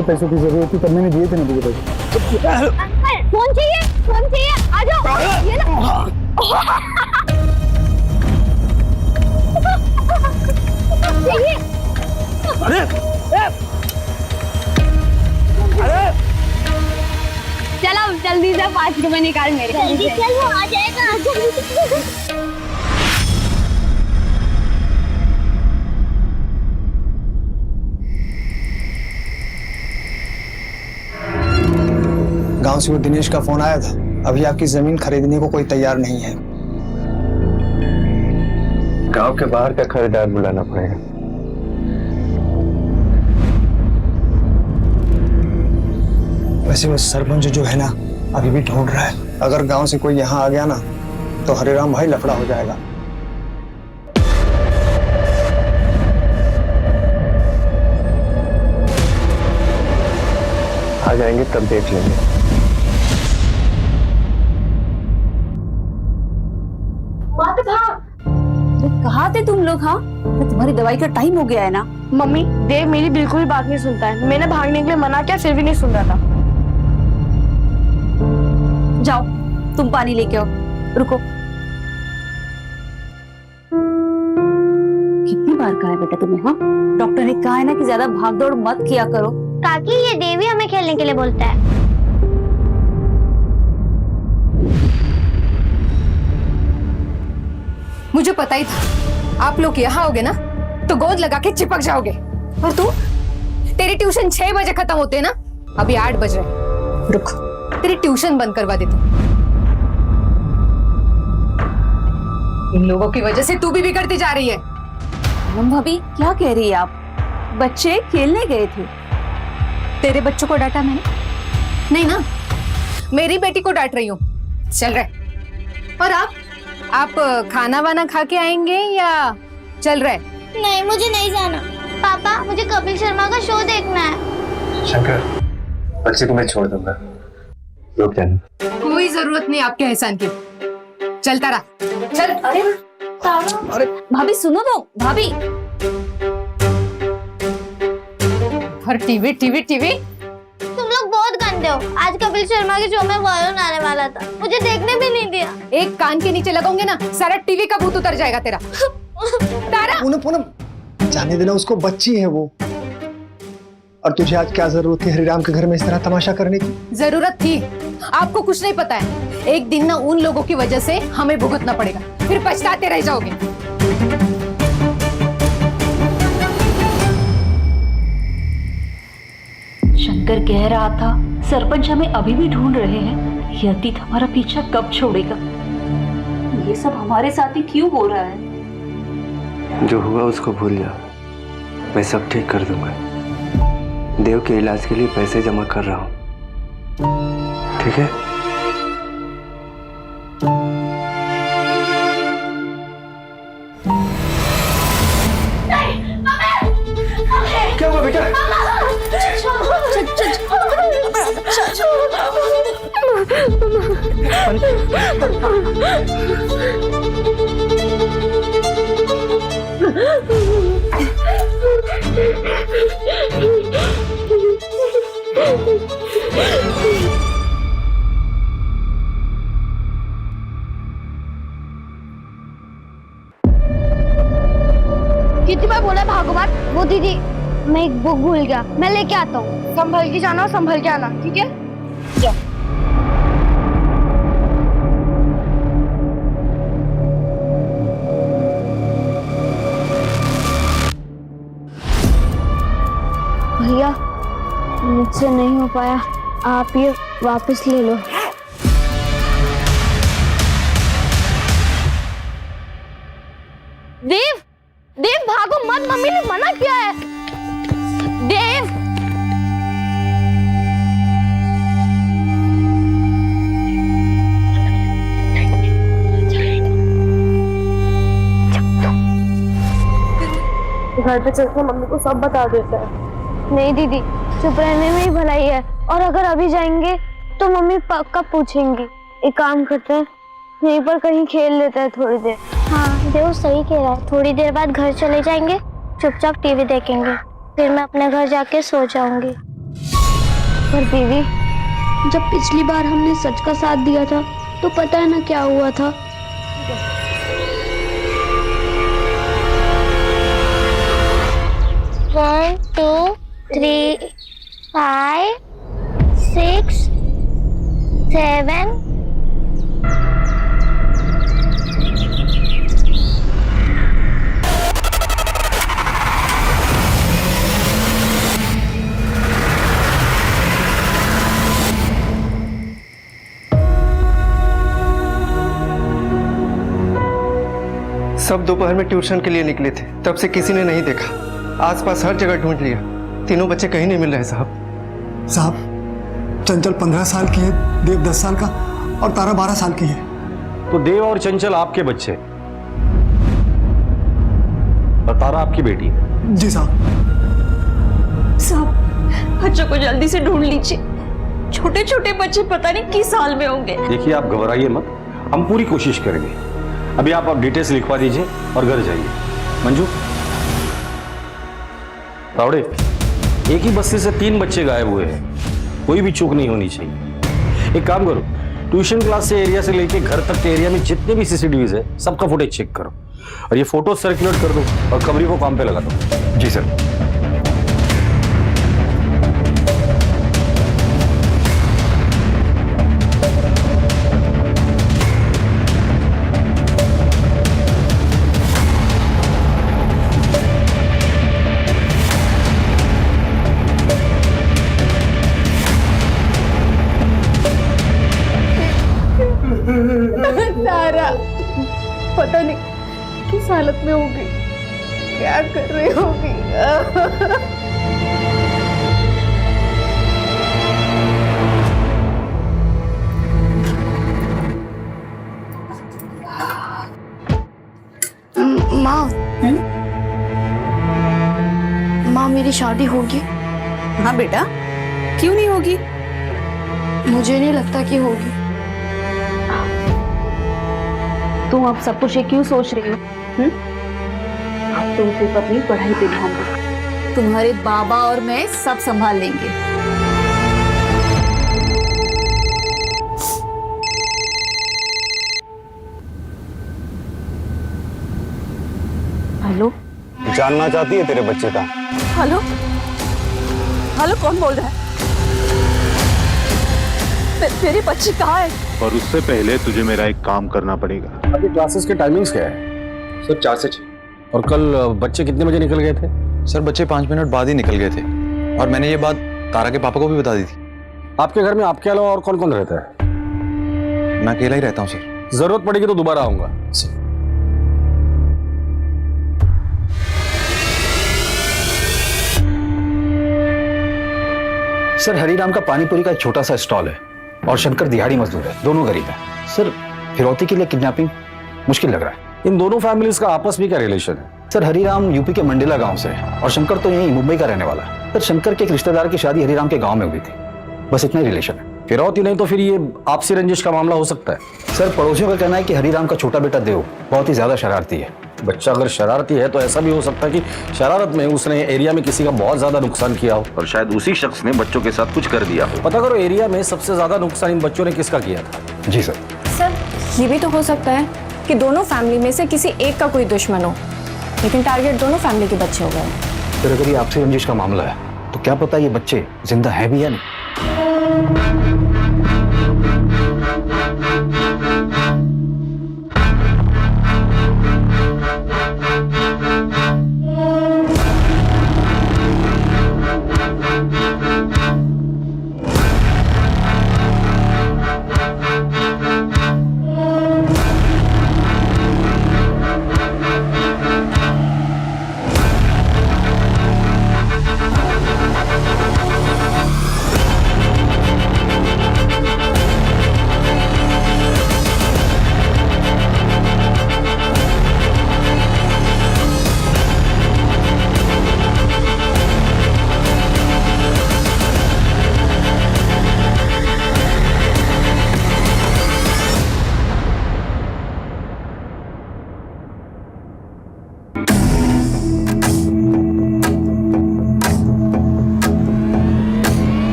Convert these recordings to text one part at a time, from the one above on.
मुझे पैसों की जरूरत थी तब मैंने दिए थे ना तुझे पैसे। फोन चाहिए, फोन चाहिए, आ जाओ। ये ना चाहिए। अरे अरे चलो जल्दी से 5 रुपए निकाल मेरे। जल्दी चल, वो आ जाएगा। गांव से वो दिनेश का फोन आया था। अभी आपकी जमीन खरीदने को कोई तैयार नहीं है। गांव के बाहर का खरीदार बुलाना पड़ेगा। वैसे वो सरपंच जो है ना अभी भी ढूंढ रहा है। अगर गांव से कोई यहाँ आ गया ना तो हरिराम भाई लफड़ा हो जाएगा। आ जाएंगे तब देख लेंगे। कहाँ थे तुम लोग? हाँ, तुम्हारी दवाई का टाइम हो गया है ना। मम्मी, देव मेरी बिल्कुल भी बात नहीं सुनता है। मैंने भागने के लिए मना किया, फिर भी नहीं सुन रहा था। जाओ तुम पानी लेके आओ। रुको, कितनी बार कहा है बेटा तुम्हें? हाँ, डॉक्टर ने कहा है ना कि ज्यादा भागदौड़ मत किया करो। काकी, ये देवी हमें खेलने के लिए बोलता है। मुझे पता ही था आप लोग यहाँ आओगे ना तो गोद लगा के चिपक जाओगे। और तू, तेरी ट्यूशन 6 बजे खत्म होते है ना, अभी 8 बज रहे। रुक, तेरी ट्यूशन बंद करवा देती हूँ। इन लोगों की वजह से तू भी बिगड़ती जा रही है। भाभी क्या कह रही है आप? बच्चे खेलने गए थे। तेरे बच्चों को डांटा मैंने? नहीं ना, मेरी बेटी को डांट रही हूँ। चल रहे। और आप खाना वाना खा के आएंगे या चल रहे? नहीं, मुझे नहीं जाना। पापा, मुझे कपिल शर्मा का शो देखना है। शंकर, बच्चे को मैं छोड़ दूंगा, रुक जाना। कोई जरूरत नहीं आपके एहसान की। चलता रहा, चल। अरे भाभी सुनो तो, भाभी। हर टीवी टीवी टीवी। तुम लोग बहुत गंदे हो। आज कपिल शर्मा के शो में वरुण आने वाला था, मुझे देखने भी नहीं दिया। एक कान के नीचे लगाऊंगे ना, सारा टीवी का भूत उतर जाएगा तेरा। तारा, पूनम पूनम जाने देना उसको, बच्ची है वो। और तुझे आज क्या जरूरत थी हरिराम के घर में इस तरह तमाशा करने की? जरूरत थी। आपको कुछ नहीं पता है, एक दिन ना उन लोगों की वजह से हमें भुगतना पड़ेगा, फिर पछताते रह जाओगे। शंकर कह रहा था सरपंच हमें अभी भी ढूंढ रहे हैं। ये अतीत हमारा पीछा कब छोड़ेगा? ये सब हमारे साथ ही क्यों हो रहा है? जो हुआ उसको भूल जा, मैं सब ठीक कर दूंगा। देव के इलाज के लिए पैसे जमा कर रहा हूँ, ठीक है? क्या हुआ बेटा? कितनी बार बोला भागो मत। वो दीदी, मैं एक बुक भूल गया, मैं लेके आता हूँ। संभल के जाना और संभल के आना, ठीक है? जा। भैया, मुझसे नहीं हो पाया, आप ये वापस ले लो। देव, देव भागो मत, मम्मी ने मना किया है। देव, घर पे चलकर मम्मी को सब बता देता है। नहीं दीदी, चुप रहने में ही भलाई है। और अगर अभी जाएंगे तो मम्मी पक्का पूछेंगी। एक काम करते हैं, यहीं पर कहीं खेल लेते हैं थोड़ी देर। हाँ, देव सही कह रहा है। थोड़ी देर बाद घर चले जाएंगे, चुपचाप टीवी देखेंगे, फिर मैं अपने घर जाके सो जाऊंगी। पर दीदी, जब पिछली बार हमने सच का साथ दिया था तो पता है ना क्या हुआ था। One, 2, 3, 5, 6, 7. सब दोपहर में ट्यूशन के लिए निकले थे, तब से किसी ने नहीं देखा। आसपास हर जगह ढूंढ लिया, तीनों बच्चे कहीं नहीं मिल रहे साहब। साहब, चंचल 15 साल की है, देव 10 साल का और तारा 12 साल की है। तो देव और चंचल आपके बच्चे और तारा आपकी बेटी है? जी साहब। साहब, बच्चों को जल्दी से ढूंढ लीजिए। छोटे छोटे बच्चे पता नहीं किस हाल में होंगे। देखिए, आप घबराइए मत, हम पूरी कोशिश करेंगे। अभी आप डिटेल्स लिखवा दीजिए और घर जाइए। मंजू, तावड़े, एक ही बस्ती से 3 बच्चे गायब हुए हैं, कोई भी चूक नहीं होनी चाहिए। एक काम करो, ट्यूशन क्लास से एरिया से लेके घर तक के एरिया में जितने भी सीसीटीवीज है सबका फुटेज चेक करो और ये फोटो सर्कुलेट कर दो और खबरी को काम पे लगा दो। जी सर। तारा पता नहीं किस हालत में होगी, क्या कर रही होगी। माँ, मेरी शादी होगी? हाँ बेटा, क्यों नहीं होगी? मुझे नहीं लगता कि होगी। तुम अब सब कुछ ये क्यों सोच रही हो? अब तुम सिर्फ अपनी पढ़ाई पे ध्यान दो। तुम्हारे बाबा और मैं सब संभाल लेंगे। हेलो, जानना चाहती है तेरे बच्चे का? हेलो, हेलो, कौन बोल रहा है? मेरी बच्ची कहाँ है? और उससे पहले तुझे मेरा एक काम करना पड़ेगा। अभी क्लासेस के टाइमिंग्स क्या है? सर 4 से 6। और कल बच्चे कितने बजे निकल गए थे? सर बच्चे 5 मिनट बाद ही निकल गए थे और मैंने ये बात तारा के पापा को भी बता दी थी। आपके घर में आपके अलावा और कौन कौन रहता है? मैं अकेला ही रहता हूँ सर। जरूरत पड़ेगी तो दोबारा आऊंगा। सर, हरिराम का पानीपुरी का एक छोटा सा स्टॉल है और शंकर दिहाड़ी मजदूर है, दोनों गरीब हैं। सर, फिरौती के लिए किडनैपिंग मुश्किल लग रहा है। इन दोनों फैमिलीज का आपस में क्या रिलेशन है? सर, हरिराम यूपी के मंडेला गांव से है और शंकर तो यहीं मुंबई का रहने वाला है। सर, शंकर के एक रिश्तेदार की शादी हरिराम के गांव में हुई थी, बस इतना ही रिलेशन है। फिरौती नहीं तो फिर ये आपसी रंजिश का मामला हो सकता है। सर, पड़ोसियों का कहना है कि हरिराम का छोटा बेटा देव बहुत ही ज्यादा शरारती है। बच्चा अगर शरारती है तो ऐसा भी हो सकता है कि शरारत में उसने एरिया में किसी का बहुत ज्यादा नुकसान किया हो और शायद उसी शख्स ने बच्चों के साथ कुछ कर दिया हो। पता करो एरिया में सबसे ज्यादा नुकसान इन बच्चों ने किसका किया था। जी सर। सर, ये भी तो हो सकता है कि दोनों फैमिली में से किसी एक का कोई दुश्मन हो, लेकिन टारगेट दोनों फैमिली के बच्चे हो गए। सर, अगर ये आपसी रंजिश का मामला है तो क्या पता ये बच्चे जिंदा है भी या नहीं।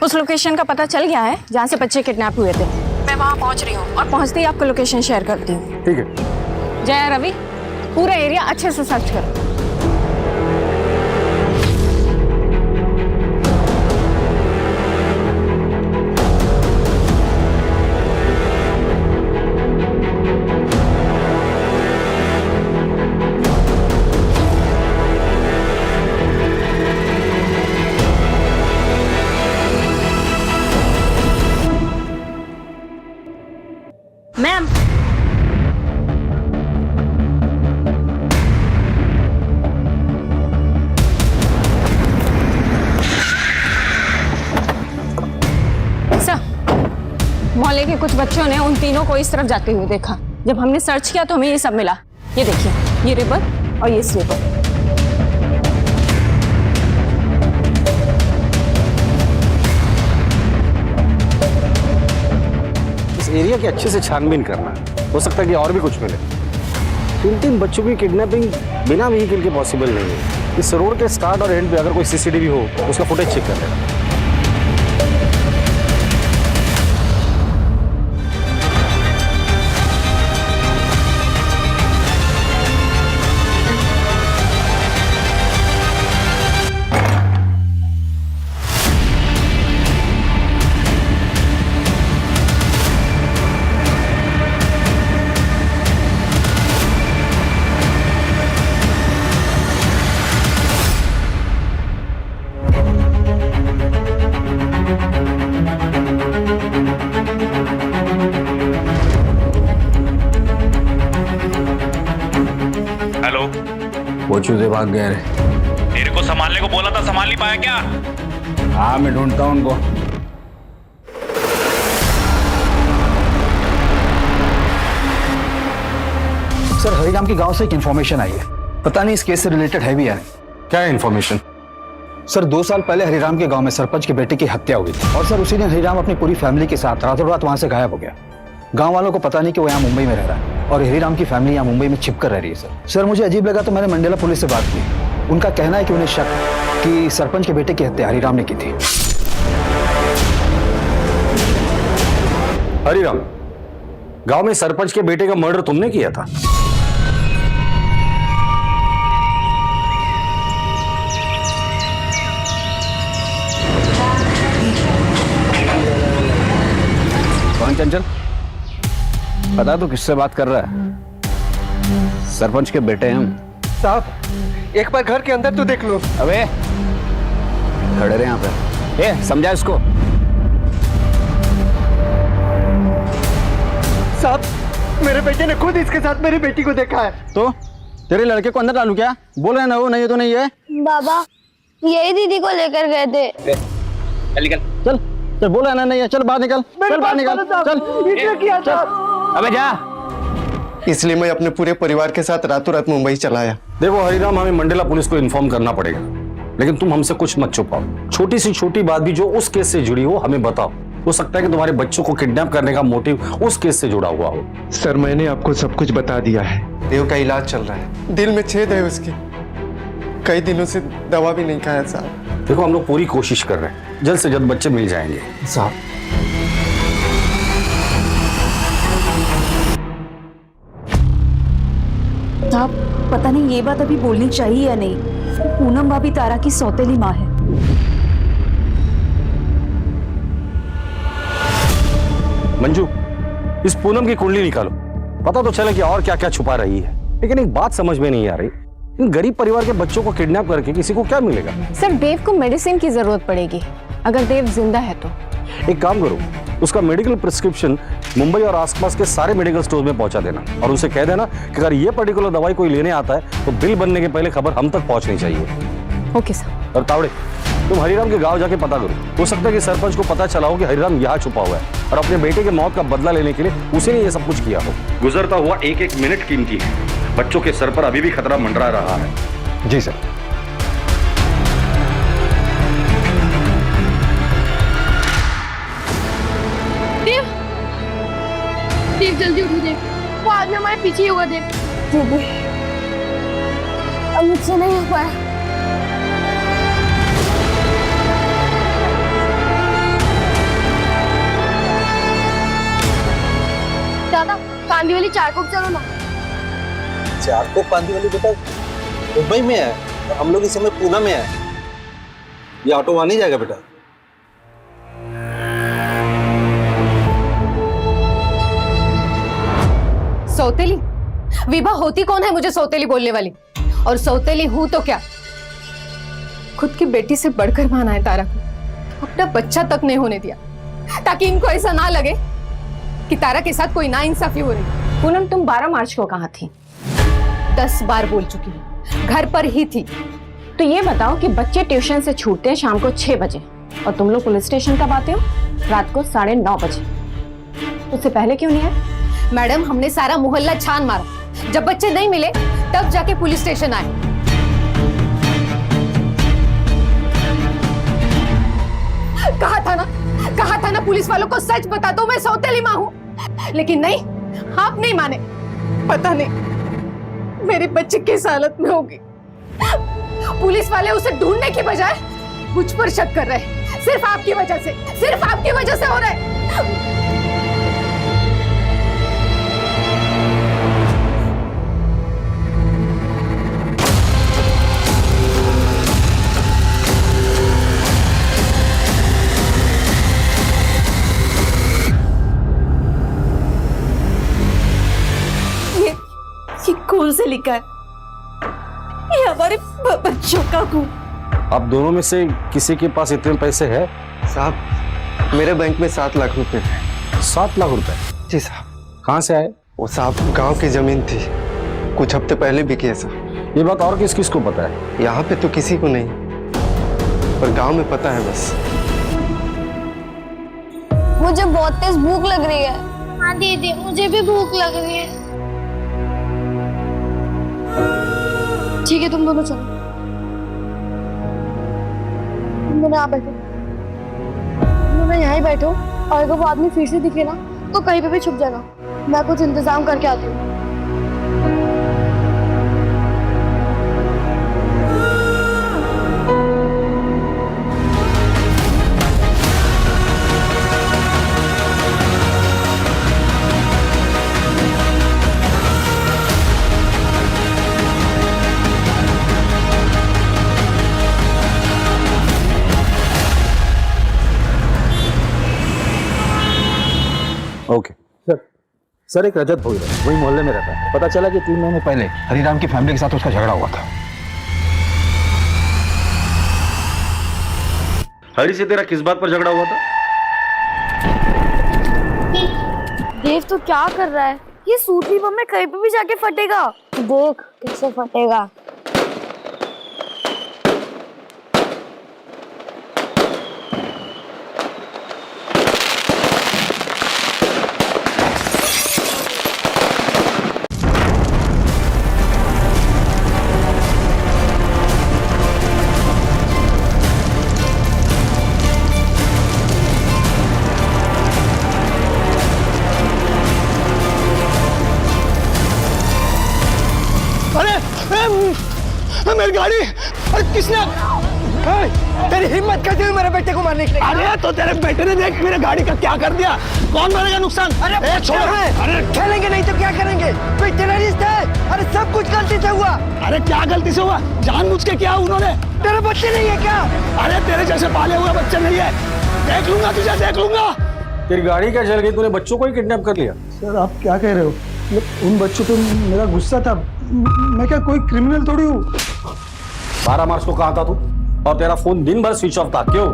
उस लोकेशन का पता चल गया है जहाँ से बच्चे किडनैप हुए थे। मैं वहाँ पहुँच रही हूँ और पहुँचते ही आपको लोकेशन शेयर करती हूँ। ठीक है। जया, रवि, पूरा एरिया अच्छे से सर्च करो। मैम, सर, मोहल्ले के कुछ बच्चों ने उन तीनों को इस तरफ जाते हुए देखा। जब हमने सर्च किया तो हमें ये सब मिला। ये देखिए, ये रिबन और ये स्लीपर। इस एरिया की अच्छे से छानबीन करना है, हो सकता है कि और भी कुछ मिले। 3 बच्चों की किडनैपिंग बिना व्हीकल के पॉसिबल नहीं है। इस रोड के स्टार्ट और एंड पे अगर कोई सीसीटीवी हो तो उसका फुटेज चेक कर लेना। वो चूजे भाग गए रे। तेरे को संभालने को बोला था, संभाल नहीं पाया क्या? हाँ, मैं ढूंढता हूँ उनको। सर, हरिराम के गांव से एक इंफॉर्मेशन आई है। पता नहीं इस केस से रिलेटेड है भी या नहीं। क्या है इन्फॉर्मेशन? सर, 2 साल पहले हरिराम के गांव में सरपंच के बेटे की हत्या हुई थी और सर उसी दिन हरिराम अपनी पूरी फैमिली के साथ रातों रात वहां से गायब हो गया। गांव वालों को पता नहीं कि वो यहाँ मुंबई में रह रहा है और हरिराम की फैमिली यहाँ मुंबई में छिपकर रह रही है। सर मुझे अजीब लगा तो मैंने मंडेला पुलिस से बात की। उनका कहना है कि उन्हें शक है कि सरपंच के बेटे की हत्या हरिराम ने की थी। हरिराम, गांव में सरपंच के बेटे का मर्डर तुमने किया था? कौन चंचल? पता तो किससे बात कर रहा है? सरपंच के बेटे हैं हम। साहब, एक बार घर के अंदर तो देख लो। अबे खड़े रहे यहाँ पे। समझा इसको। साहब, मेरे बेटे ने खुद इसके साथ मेरी बेटी को देखा है। तो तेरे लड़के को अंदर डालू क्या? बोल रहे ना वो नहीं तो नहीं है। बाबा यही दीदी को लेकर गए थे। चल निकल, चल चल, बोल रहे ना नहीं है। चल बाहर निकल, चल बाहर निकल, चल। अबे जा। इसलिए मैं अपने पूरे परिवार के साथ रातों रात मुंबई चला आया। देखो हरिराम, हमें मंडेला पुलिस को इन्फॉर्म करना पड़ेगा, लेकिन तुम हमसे कुछ मत छुपाओ। छोटी सी छोटी बात भी जो उस केस से जुड़ी हो हमें बताओ। हो सकता है कि तुम्हारे बच्चों को किडनैप करने का मोटिव उस केस से जुड़ा हुआ हो। सर, मैंने आपको सब कुछ बता दिया है। देव का इलाज चल रहा है, दिल में छेद है उसके। कई दिनों से दवा भी नहीं खाया साहब। देखो, हम लोग पूरी कोशिश कर रहे हैं, जल्द से जल्द बच्चे मिल जाएंगे। साहब, साहब, पता नहीं ये बात अभी बोलनी चाहिए या नहीं। पूनम भाभी तारा की सौतेली माँ है। मंजू, इस पूनम की कुंडली निकालो, पता तो चले कि और क्या क्या छुपा रही है। लेकिन एक बात समझ में नहीं आ रही, इन गरीब परिवार के बच्चों को किडनैप करके किसी को क्या मिलेगा? सर, देव को मेडिसिन की जरूरत पड़ेगी, अगर देव जिंदा है तो। एक काम करो, उसका मेडिकल प्रिस्क्रिप्शन मुंबई और आसपास के सारे मेडिकल स्टोर में पहुंचा देना और उसे कह देना कि अगर ये पर्टिकुलर दवाई कोई लेने आता है तो बिल बनने के पहले खबर हम तक पहुंचनी चाहिए। Okay sir. और तावड़े, तुम हरिराम के गांव जाके पता करो। हो सकता है कि सरपंच को पता चला हो कि हरिराम यहाँ छुपा हुआ है और अपने बेटे के मौत का बदला लेने के लिए उसी ने ये सब कुछ किया हो। गुजरता हुआ एक एक मिनट कीमती है। बच्चों के सर पर अभी भी खतरा मंडरा रहा है। जी सर। देव जल्दी उठो देव, वो आदमी हमारे पीछे ही हुआ देव। दीदी, अब मुझसे नहीं हो पाया। चारकोप चलो ना। चारकोप बांदी वाली बेटा मुंबई में है और हम लोग इस समय पूना में है। ये ऑटो वहां नहीं जाएगा बेटा। सौतेली? विभा होती कौन है मुझे सौतेली बोलने वाली? और सौतेली हूं तो क्या, खुद की बेटी से बढ़कर माना है तारा को, अपना बच्चा तक नहीं होने दिया ताकि इनको ऐसा ना लगे कि तारा के साथ कोई नाइंसाफी हो रही। पूनम, तुम 12 मार्च को कहाँ थी? 10 बार बोल चुकी हूँ, घर पर ही थी। तो ये बताओ कि बच्चे ट्यूशन से छूटते हैं शाम को 6 बजे और तुम लोग पुलिस स्टेशन कब आते हो? रात को 9:30 बजे। उससे पहले क्यों नहीं आए? मैडम, हमने सारा मोहल्ला छान मारा, जब बच्चे नहीं मिले तब जाके पुलिस स्टेशन आए। कहा था ना पुलिस वालों को सच बता दो मैं सौतेली मां हूं, लेकिन नहीं, आप नहीं माने। पता नहीं मेरे बच्चे किस हालत में होगी। पुलिस वाले उसे ढूंढने की बजाय मुझ पर शक कर रहे हैं। सिर्फ आपकी वजह से हो रहा है। ये कौन से लिखा है? ये हमारे बच्चों का खून। आप दोनों में से किसी के पास इतने पैसे हैं? साहब, मेरे बैंक में 7 लाख रुपए थे। 7 लाख रुपए? जी साहब। कहाँ से आए? वो साहब गांव की जमीन थी, कुछ हफ्ते पहले बिकी है साहब। ये बात और किस किस को पता है? यहाँ पे तो किसी को नहीं, पर गांव में पता है बस। मुझे बहुत तेज भूख लग रही है। हाँ दीदी, मुझे भी भूख लग रही है। ठीक है, तुम दोनों चलो, तुम दोनों यहाँ बैठो, तुम दोनों यहाँ ही बैठो, और अगर वो आदमी फिर से दिखे ना तो कहीं पे भी छुप जाना, मैं कुछ इंतजाम करके आती हूँ। ओके सर, एक रजत भोई है, वही मोहल्ले में रहता है। पता चला कि 3 महीने पहले हरिराम की फैमिली के साथ उसका झगड़ा हुआ था। हरी से तेरा किस बात पर झगड़ा हुआ था? देव तो क्या कर रहा है? ये सूतली बम में कहीं पे भी जाके फटेगा। देख कैसे फटेगा। मेरी गाड़ी! अरे किसने? तेरी हिम्मत कैसे हुई मेरे बेटे को मारने की? अरे तो तेरे बेटे ने देख मेरे गाड़ी का क्या कर दिया। कौन मारेगा नुकसान? अरे छोड़। अरे खेलेंगे नहीं तो क्या करेंगे? कोई टेररिस्ट है? अरे सब कुछ गलती से हुआ। अरे क्या गलती से हुआ? जानबूझ के किया उन्होंने। तेरे बच्चे नहीं है क्या? अरे तेरे जैसे पाले हुए बच्चे नहीं है। देख लूंगा तुझे, देख लूंगा। तेरी गाड़ी क्या जल गई? तूने बच्चों को ही किडनैप कर लिया? सर आप क्या कह रहे हो? उन बच्चों पे मेरा गुस्सा था। मैं क्या कोई क्रिमिनल थोड़ी हूँ। 12 मार्च को कहाँ था तू? और तेरा फोन दिन भर स्विच ऑफ था, क्यों?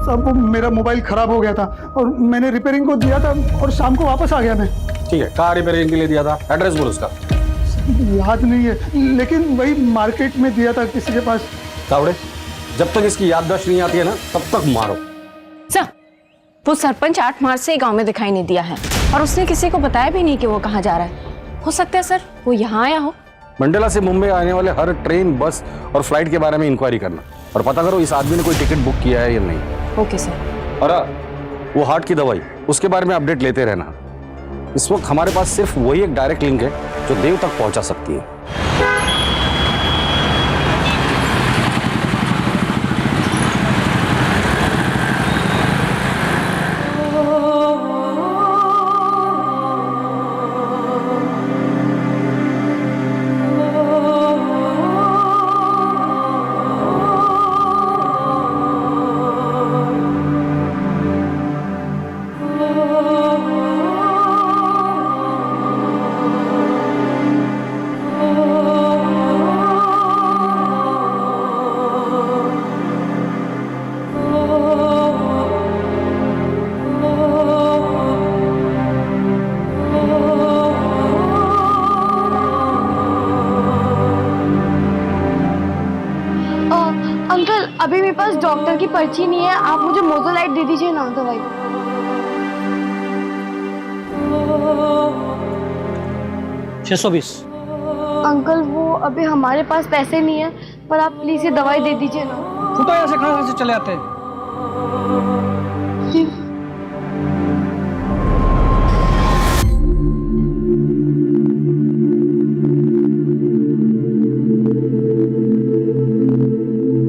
सब मेरा मोबाइल खराब हो गया था और मैंने रिपेयरिंग को दिया था और शाम को वापस आ गया मैं। ठीक है, कहाँ रिपेयरिंग के लिए दिया था? एड्रेस बोल उसका। याद नहीं है, लेकिन वही मार्केट में दिया था किसी के पास। कावड़े, जब तक इसकी याददाश्त नहीं आती है ना तब तक मारो। सर, वो सरपंच 8 मार्च से गांव में दिखाई नहीं दिया है और उसने किसी को बताया भी नहीं कि वो कहाँ जा रहा है। हो सकता है सर वो यहाँ आया हो। मंडला से मुंबई आने वाले हर ट्रेन, बस और फ्लाइट के बारे में इंक्वायरी करना और पता करो इस आदमी ने कोई टिकट बुक किया है या नहीं। Okay sir. और वो हार्ट की दवाई, उसके बारे में अपडेट लेते रहना। इस वक्त हमारे पास सिर्फ वही एक डायरेक्ट लिंक है जो देव तक पहुंचा सकती है। पर्ची नहीं है, आप मुझे मोजोलाइट दे दीजिए ना दवाई। 620। अंकल वो अभी हमारे पास पैसे नहीं है, पर आप प्लीज ये दवाई दे दीजिए ना। तो यहाँ से कहाँ से चले आते हैं? जी।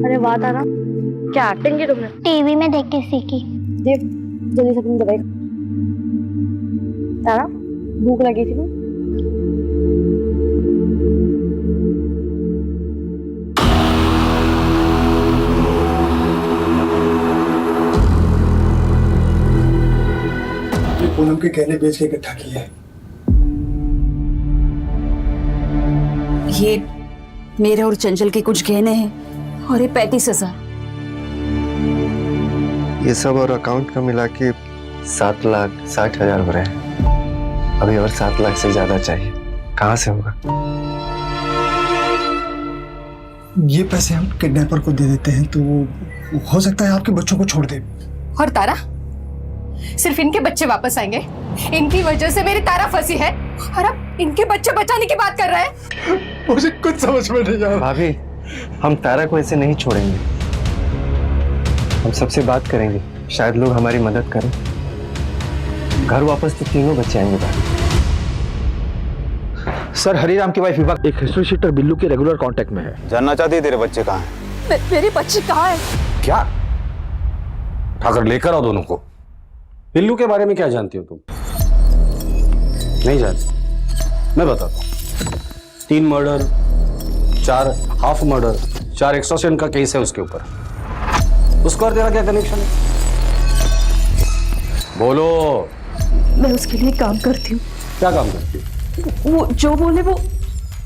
अरे वाह तारा, क्या एक्टिंग की तुमने? टीवी में देख के सीखी। देख जल्दी से अपनी दवाई। तारा भूख लगी थी ना? पूनम के गहने बेच के इकट्ठा किए हैं। ये मेरे और चंचल के कुछ गहने हैं और ये 35,000। ये सब और अकाउंट का मिला के 7,60,000 हो रहे हैं। अभी और 7 लाख से ज्यादा चाहिए, कहाँ से होगा? ये पैसे हम किडनैपर को दे देते हैं तो हो सकता है आपके बच्चों को छोड़ दे। और तारा, सिर्फ इनके बच्चे वापस आएंगे? इनकी वजह से मेरी तारा फंसी है और अब इनके बच्चे बचाने की बात कर रहा है। मुझे कुछ समझ में नहीं आ रहा। भाभी, हम तारा को ऐसे नहीं छोड़ेंगे। हम सबसे बात करेंगे, शायद लोग हमारी मदद करें। घर वापस तो तीनों बच्चे आएंगे भाभी। सर, हरिराम की वाइफ विभा एक हिस्ट्री शीटर बिल्लू के रेगुलर कांटेक्ट में है। जानना चाहती है तेरे बच्चे कहाँ हैं? मेरे बच्चे कहाँ हैं? क्या उठाकर लेकर आओ दोनों को। बिल्लू के बारे में क्या जानती हो तुम? नहीं जानती? मैं बताता हूँ। 3 मर्डर, 4 हाफ मर्डर, 4 एक्सटॉर्शन का केस है उसके ऊपर। उसका और तेरा क्या कनेक्शन है? बोलो। मैं उसके लिए काम करती हूँ। क्या काम करती हो? वो जो बोले वो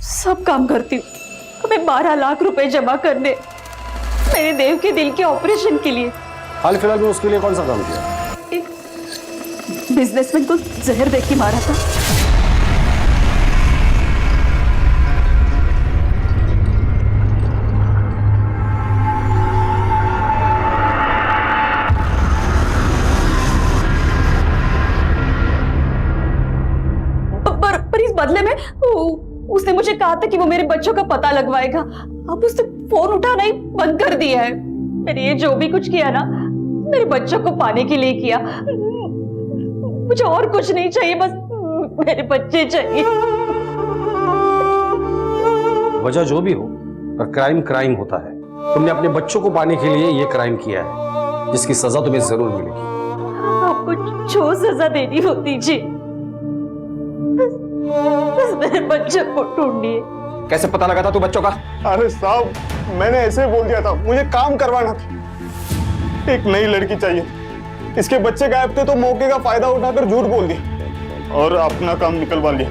सब काम करती हूँ। हमें 12 लाख रुपए जमा करने मेरे देव के दिल के ऑपरेशन के लिए। हाल फिलहाल में उसके लिए कौन सा काम किया? एक बिजनेसमैन को जहर देके मारा था। पर इस बदले में उसने मुझे कहा था कि वो मेरे बच्चों का पता लगवाएगा। अब उसने फोन उठाना ही बंद कर दिया है। मैंने ये जो भी कुछ किया ना, मेरे बच्चों को पाने के लिए किया। मुझे और कुछ नहीं चाहिए, बस मेरे बच्चे चाहिए। वजह जो भी हो, पर क्राइम क्राइम होता है। तुमने अपने बच्चों को पाने के लिए ये क्राइम किया है, जिसकी सजा तुम्हें जरूर मिलेगी। आपको जो सजा देनी हो दीजिए, बस मेरे बच्चों को ढूंढिए। कैसे पता लगा था तू बच्चों का? अरे साहब, मैंने ऐसे बोल दिया था, मुझे काम करवाना था। एक नई लड़की चाहिए। इसके बच्चे गायब थे तो मौके का फायदा उठाकर झूठ बोल दिया और अपना काम निकलवा लिया।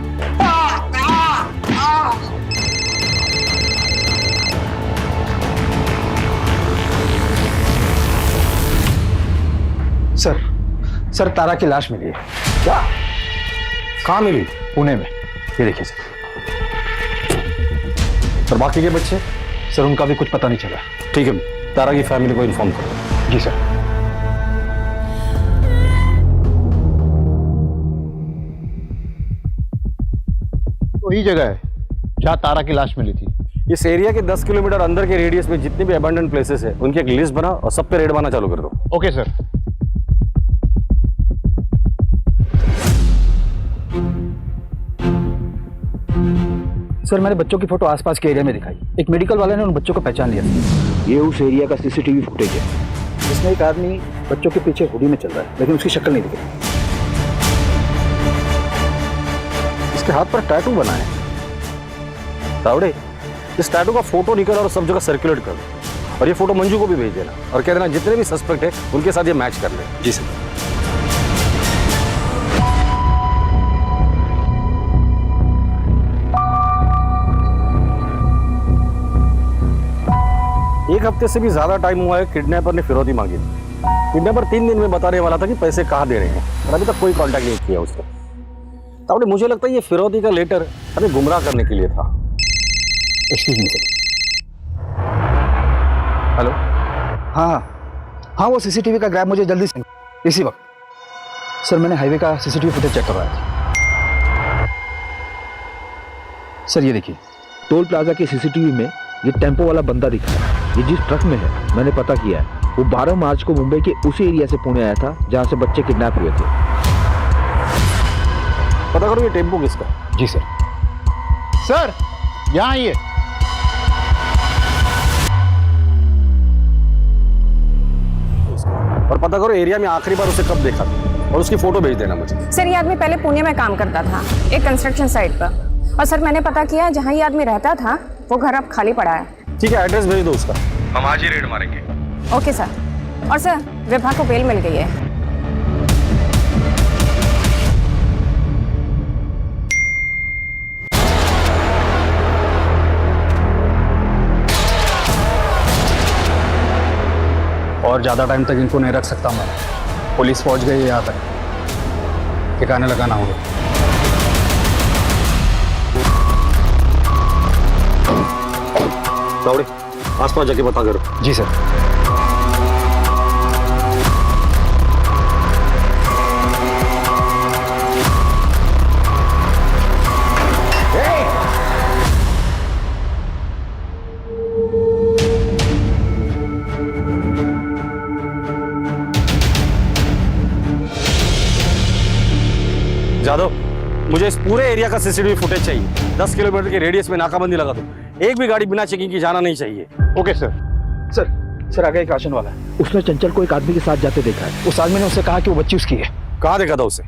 सर, तारा की लाश मिली है। क्या? कहाँ मिली? पुणे में। ये देखिए सर। और बाकी के बच्चे? सर, उनका भी कुछ पता नहीं चला। ठीक है, तारा की फैमिली को इन्फॉर्म करो। जी सर। वही जगह है जहाँ तारा की लाश मिली थी। इस एरिया के 10 किलोमीटर अंदर के रेडियस में जितने भी अबंडन प्लेसेस है, उनकी एक लिस्ट बना और सब पे रेड मारना चालू कर दो। Okay sir. सर, मैंने बच्चों की फोटो आसपास के एरिया में दिखाई। एक मेडिकल वाले ने उन बच्चों को पहचान लिया। ये उस एरिया का सीसीटीवी फुटेज है। इसमें एक आदमी बच्चों के पीछे हुडी में चल रहा है, लेकिन उसकी शक्ल नहीं दिख रही। इसके हाथ पर टैटू बना है। तावड़े, इस टैटू का फोटो निकल और सब जगह सर्कुलेट कर दो, और ये फोटो मंजू को भी भेज देना और कह देना जितने भी सस्पेक्ट है उनके साथ ये मैच कर ले। जी सर। एक हफ्ते से भी ज्यादा टाइम हुआ है किडनैपर ने फिरौती मांगी थी। किडनैपर 3 दिन में बताने वाला था कि पैसे कहाँ दे रहे हैं, और अभी तक कोई कांटेक्ट नहीं किया उसने। तावड़े, मुझे लगता है ये फिरौती का लेटर हमें गुमराह करने के लिए था। Excuse me sir. हेलो। हाँ, हाँ, वो सीसीटीवी का ग्रैब मुझे जल्दी से इसी वक्त। सर, मैंने हाईवे का सीसीटीवी फुटेज चेक करवाया था। सर, ये देखिए, टोल प्लाजा के सीसीटीवी में ये टेम्पो वाला बंदा दिखा है। ये जिस ट्रक में है, मैंने पता किया है, वो 12 मार्च को मुंबई के उसी एरिया से पुणे आया था जहां से बच्चे किडनैप हुए थे। पता करो ये टेम्पो किसका। जी सर। सर, यहाँ आइए। और पता करो एरिया में आखिरी बार उसे कब देखा था और उसकी फोटो भेज देना मुझे। सर, ये आदमी पहले पुणे में काम करता था, एक कंस्ट्रक्शन साइट पर। और सर, मैंने पता किया जहाँ ये आदमी रहता था वो घर अब खाली पड़ा है। ठीक है, एड्रेस भेज दो उसका। हम आज ही रेड मारेंगे। Okay sir. और सर, विभा को बेल मिल गई है। और ज्यादा टाइम तक इनको नहीं रख सकता मैं। पुलिस पहुंच गई है यहाँ तक, ठिकाने लगाना होगा। दौड़े आसपास जाके पता करो। जी सर। जादव, मुझे इस पूरे एरिया का सीसीटीवी फुटेज चाहिए। 10 किलोमीटर के रेडियस में नाकाबंदी लगा दो। एक भी गाड़ी बिना चेकिंग की जाना नहीं चाहिए। Okay sir. सर आगे एक राशन वाला है। उसने चंचल को एक आदमी के साथ जाते देखा है। उस आदमी ने उससे कहा कि वो बच्ची उसकी है। कहाँ देखा था उसे?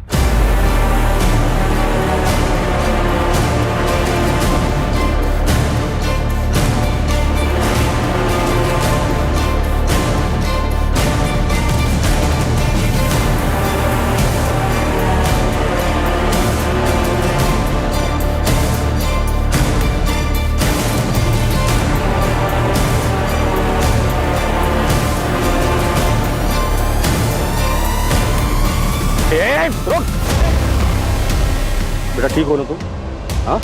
रुक बेटा, ठीक हो ना तुम? हाँ,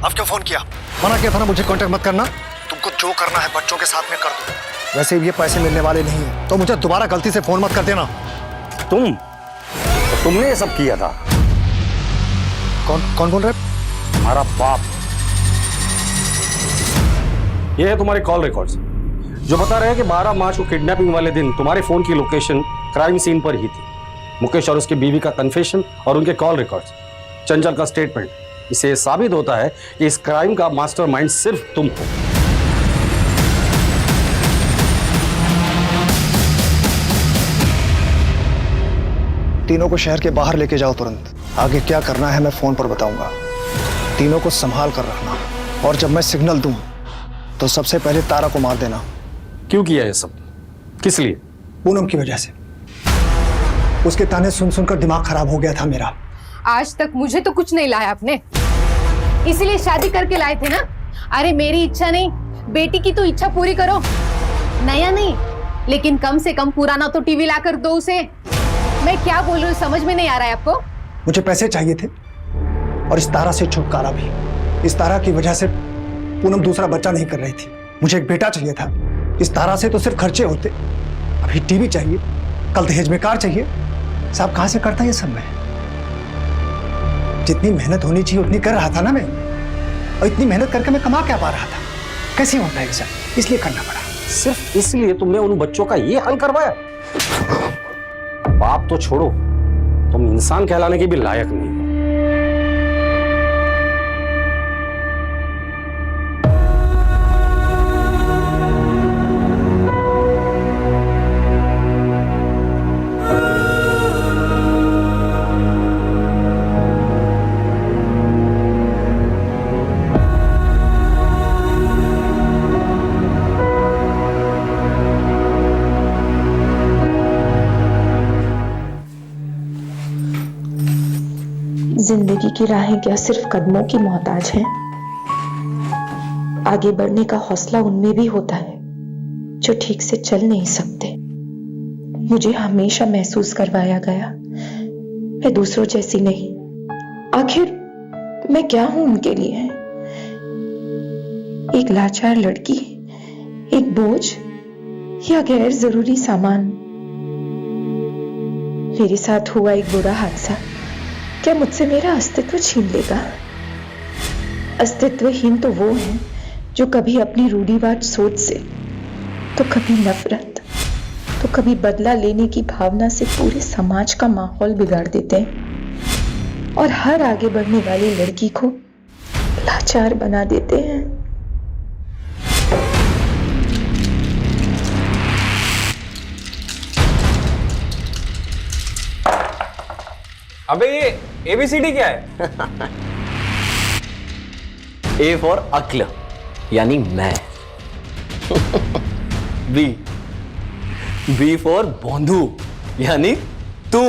अब क्यों फोन किया? मना किया था ना मुझे कांटेक्ट मत करना। तुमको जो करना है बच्चों के साथ में कर दो। वैसे ये पैसे मिलने वाले नहीं है, तो मुझे दोबारा गलती से फोन मत कर देना। तुमने ये सब किया था? कौन बोल रहे? हमारा बाप। ये है तुम्हारे कॉल रिकॉर्ड्स जो बता रहे हैं कि 12 मार्च को किडनैपिंग वाले दिन तुम्हारे फोन की लोकेशन क्राइम सीन पर ही थी। मुकेश और उसकी बीवी का कन्फेशन और उनके कॉल रिकॉर्ड्स, चंचल का स्टेटमेंट, इससे साबित होता है कि इस क्राइम का मास्टरमाइंड सिर्फ तुम हो। तीनों को शहर के बाहर लेके जाओ तुरंत। आगे क्या करना है मैं फोन पर बताऊंगा। तीनों को संभाल कर रखना, और जब मैं सिग्नल दूं तो सबसे पहले तारा को मार देना। क्यों किया ये सब? किस लिए? पूनम की वजह से। उसके ताने सुन सुनकर दिमाग खराब हो गया था मेरा। आज तक मुझे तो कुछ नहीं लाया आपने, इसीलिए शादी करके लाए थे ना। अरे मेरी इच्छा नहीं, बेटी की तो इच्छा पूरी करो। नया नहीं, लेकिन कम से कम पुराना तो टीवी लाकर दो उसे। मैं क्या बोल रही हूँ समझ में नहीं आ रहा है आपको? मुझे पैसे चाहिए थे और इस तारा से छुटकारा भी। इस तारा की वजह से पूनम दूसरा बच्चा नहीं कर रही थी। मुझे एक बेटा चाहिए था। इस तारा से तो सिर्फ खर्चे होते। अभी टीवी चाहिए, कल दहेज में कार चाहिए। साहब कहां से करता ये सब मैं? जितनी मेहनत होनी चाहिए उतनी कर रहा था ना मैं, और इतनी मेहनत करके मैं कमा क्या पा रहा था? कैसे होता है ये सब? इसलिए करना पड़ा। सिर्फ इसलिए तुमने उन बच्चों का ये हाल करवाया? बाप तो छोड़ो, तुम इंसान कहलाने के भी लायक नहीं हो। जिंदगी की राहें क्या सिर्फ कदमों की मोहताज हैं? आगे बढ़ने का हौसला उनमें भी होता है जो ठीक से चल नहीं सकते। मुझे हमेशा महसूस करवाया गया मैं दूसरों जैसी नहीं। आखिर मैं क्या हूं उनके लिए? एक लाचार लड़की, एक बोझ या गैर जरूरी सामान। मेरे साथ हुआ एक बुरा हादसा क्या मुझसे मेरा अस्तित्व छीन लेगा? अस्तित्वहीन तो वो हैं जो कभी अपनी रूढ़िवाद सोच से, तो कभी नफरत, तो कभी बदला लेने की भावना से पूरे समाज का माहौल बिगाड़ देते हैं और हर आगे बढ़ने वाली लड़की को लाचार बना देते हैं। अबे ये ABCD क्या है? A फॉर अक्ल यानी मैं। B फॉर बोंधू यानी तू।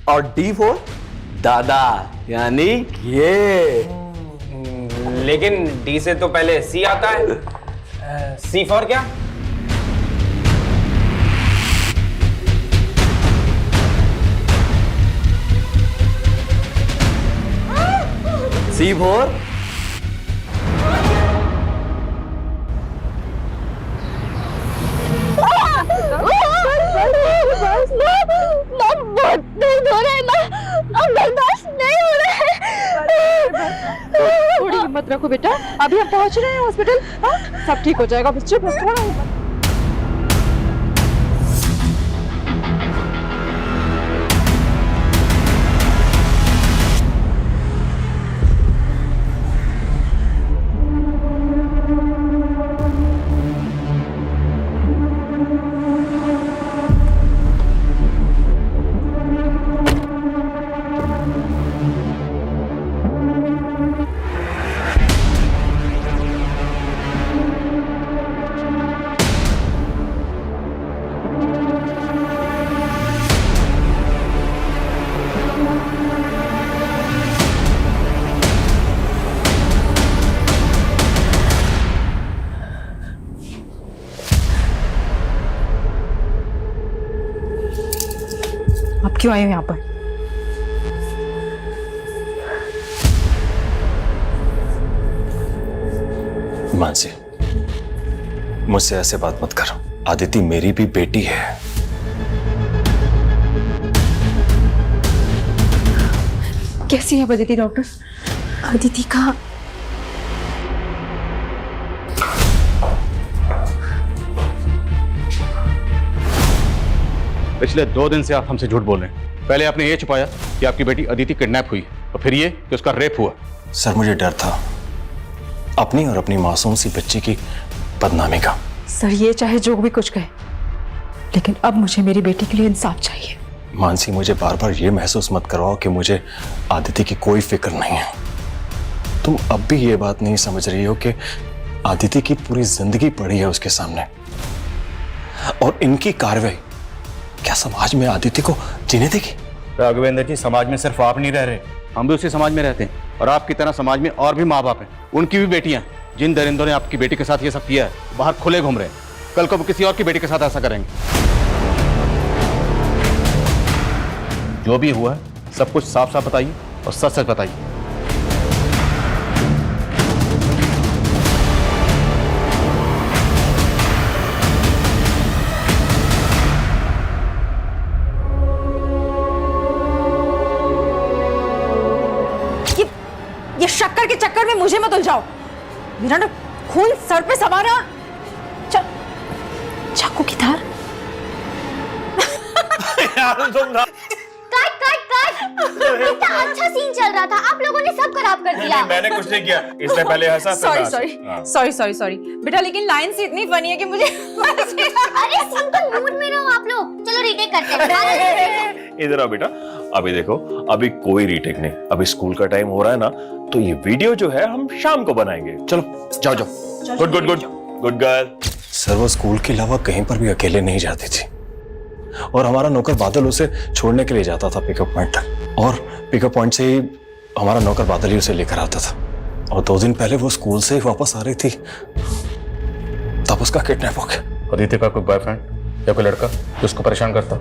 और D फॉर दादा यानी ये। लेकिन D से तो पहले C आता है। C फॉर क्या? C फॉर बहुत दर्द हो रहा है ना, अब बर्दाश्त नहीं हो रहा है। थोड़ी हिम्मत रखो बेटा, अभी हम पहुंच रहे हैं हॉस्पिटल। हाँ, सब ठीक हो जाएगा, बस चुप बस थोड़ा हिम्मत। आप क्यों आए हो यहाँ पर? मानसी, मुझसे ऐसे बात मत कर। आदिति मेरी भी बेटी है। कैसी है अदिति डॉक्टर? अदिति का पिछले 2 दिन से आप हमसे झूठ बोल रहे हैं। पहले आपने ये छुपाया कि आपकी बेटी अदिति किडनैप हुई और फिर ये कि उसका रेप हुआ। सर, मुझे डर था अपनी और अपनी मासूम सी बच्ची की बदनामी का। सर, ये चाहे जो भी कुछ कहे, लेकिन अब मुझे मेरी बेटी के लिए इंसाफ चाहिए। मानसी, मुझे बार बार ये महसूस मत करवाओ कि मुझे आदिति की कोई फिक्र नहीं है। तुम अब भी ये बात नहीं समझ रही हो कि आदिति की पूरी जिंदगी पड़ी है उसके सामने, और इनकी कार्रवाई क्या समाज में आदिति को जीने देगी? राघवेंद्र जी, समाज में सिर्फ आप नहीं रह रहे, हम भी उसी समाज में रहते हैं। और आपकी तरह समाज में और भी माँ बाप हैं, उनकी भी बेटियां। जिन दरिंदों ने आपकी बेटी के साथ ये सब किया है, बाहर खुले घूम रहे हैं। कल को वो किसी और की बेटी के साथ ऐसा करेंगे। जो भी हुआ है सब कुछ साफ साफ बताइए और सच सच बताइए। ये शक्कर के चक्कर में मुझे मत उलझाओ। मेरा ना खून सर पे सवार है। चाकू की धार। इतना अच्छा सीन चल रहा था, आप लोगों ने सब खराब कर दिया। मैंने कुछ नहीं किया, इससे पहले हंसा। सॉरी बेटा, लेकिन लाइन से इतनी फनी है कि मुझे अरे सिंपल मूड में रहो आप लोग। चलो रीटेक करते हैं। इधर आओ बेटा। अभी देखो, अभी कोई रीटेक नहीं, अभी स्कूल का टाइम हो रहा है ना, तो ये वीडियो जो है हम शाम को बनाएंगे। चलो जाओ जाओ। Good good good good girl. Sir, वो स्कूल के अलावा कहीं पर भी अकेले नहीं जाती थी, और हमारा नौकर बादल उसे छोड़ने के लिए जाता था पिकअप पॉइंट तक, और पिकअप पॉइंट से ही हमारा नौकर बादल ही उसे लेकर आता था। और 2 दिन पहले वो स्कूल से ही वापस आ रही थी, तब उसका किडनैप हो गया। आदित्य का कोई बॉयफ्रेंड या कोई लड़का जो उसको परेशान करता?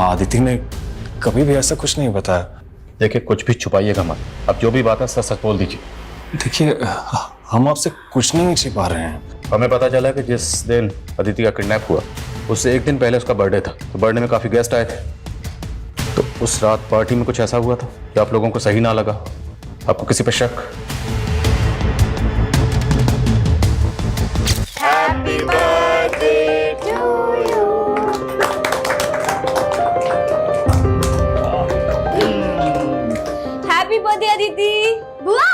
आदित्य ने कभी भी ऐसा कुछ नहीं बताया। देखिए, कुछ भी छुपाइएगा मत। अब जो भी बात है सच सच बोल दीजिए। देखिए, हम आपसे कुछ नहीं छिपा रहे हैं। हमें पता चला कि जिस दिन अदिति का किडनैप हुआ उससे एक दिन पहले उसका बर्थडे था, तो बर्थडे में काफी गेस्ट आए थे। तो उस रात पार्टी में कुछ ऐसा हुआ था कि आप लोगों को सही ना लगा। आपको किसी पे शक? Happy birthday to you. Happy birthday Aditi. बुआ